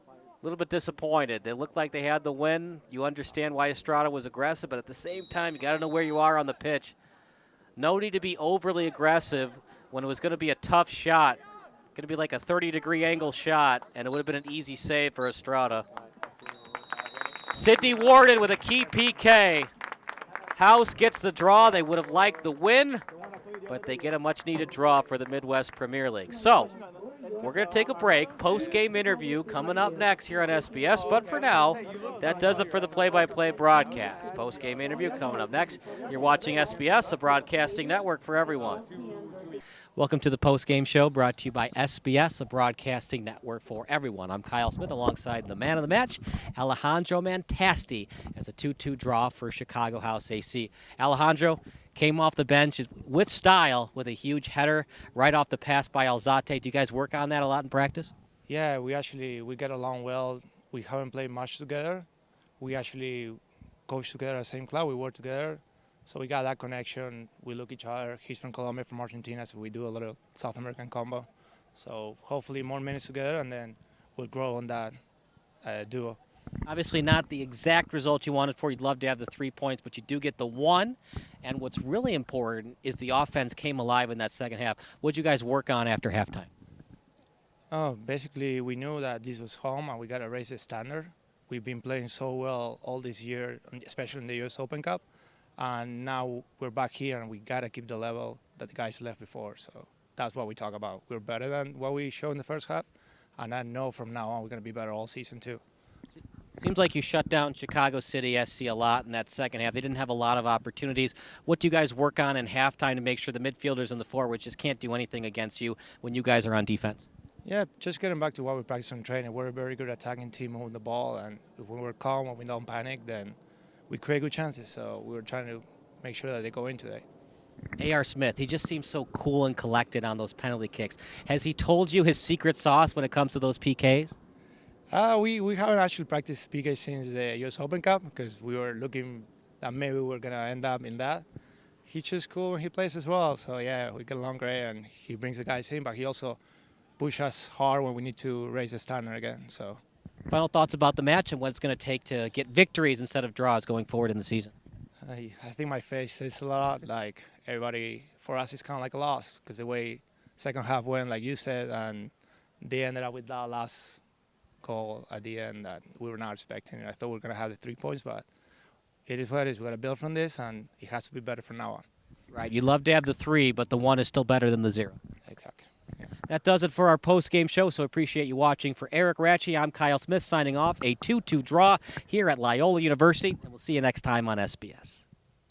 a little bit disappointed. They looked like they had the win. You understand why Estrada was aggressive, but at the same time, you got to know where you are on the pitch. No need to be overly aggressive when it was going to be a tough shot. Going to be like a 30-degree angle shot, and it would have been an easy save for Estrada. Sidney Warden with a key PK. House gets the draw. They would have liked the win, but they get a much-needed draw for the Midwest Premier League. So, we're going to take a break. Post-game interview coming up next here on SBS. But for now, that does it for the play-by-play broadcast. Post-game interview coming up next. You're watching SBS, a broadcasting network for everyone. Welcome to the post-game show brought to you by SBS, a broadcasting network for everyone. I'm Kyle Smith alongside the man of the match, Alejandro Mantasti, as a 2-2 draw for Chicago House AC. Alejandro came off the bench with style with a huge header right off the pass by Alzate. Do you guys work on that a lot in practice? Yeah, we get along well. We haven't played much together. We actually coach together at the same club. We work together. So we got that connection. We look each other. He's from Colombia, from Argentina, so we do a little South American combo. So hopefully more minutes together, and then we'll grow on that duo. Obviously not the exact result you wanted for. You'd love to have the 3 points, but you do get the one. And what's really important is the offense came alive in that second half. What'd you guys work on after halftime? Oh, basically we knew that this was home, and we got to raise the standard. We've been playing so well all this year, especially in the U.S. Open Cup. And now we're back here, and we got to keep the level that the guys left before. So that's what we talk about. We're better than what we showed in the first half, and I know from now on we're going to be better all season too. Seems like you shut down Chicago City SC a lot in that second half. They didn't have a lot of opportunities. What do you guys work on in halftime to make sure the midfielders and the forwards just can't do anything against you when you guys are on defense? Yeah, just getting back to what we practice on training. We're a very good attacking team moving the ball, and if we're calm and we don't panic, then we create good chances. So we're trying to make sure that they go in today. A.R. Smith, he just seems so cool and collected on those penalty kicks. Has he told you his secret sauce when it comes to those PKs? We haven't actually practiced PK since the US Open Cup because we were looking that maybe we were going to end up in that. He's just cool and he plays as well. So, yeah, we get along great and he brings the guys in, but he also pushes us hard when we need to raise the standard again. So, Final thoughts about the match and what it's going to take to get victories instead of draws going forward in the season. I think my face says a lot. Like, everybody, for us, it's kind of like a loss because the way second half went, like you said, and they ended up with that last goal at the end that we were not expecting. I thought we were going to have the 3 points, but it is what it is. We're going to build from this, and it has to be better from now on. Right. You'd love to have the 3, but the 1 is still better than the 0. Exactly. Yeah. That does it for our post-game show, so appreciate you watching. For Eric Ratchey, I'm Kyle Smith signing off. A 2-2 draw here at Loyola University, and we'll see you next time on SBS.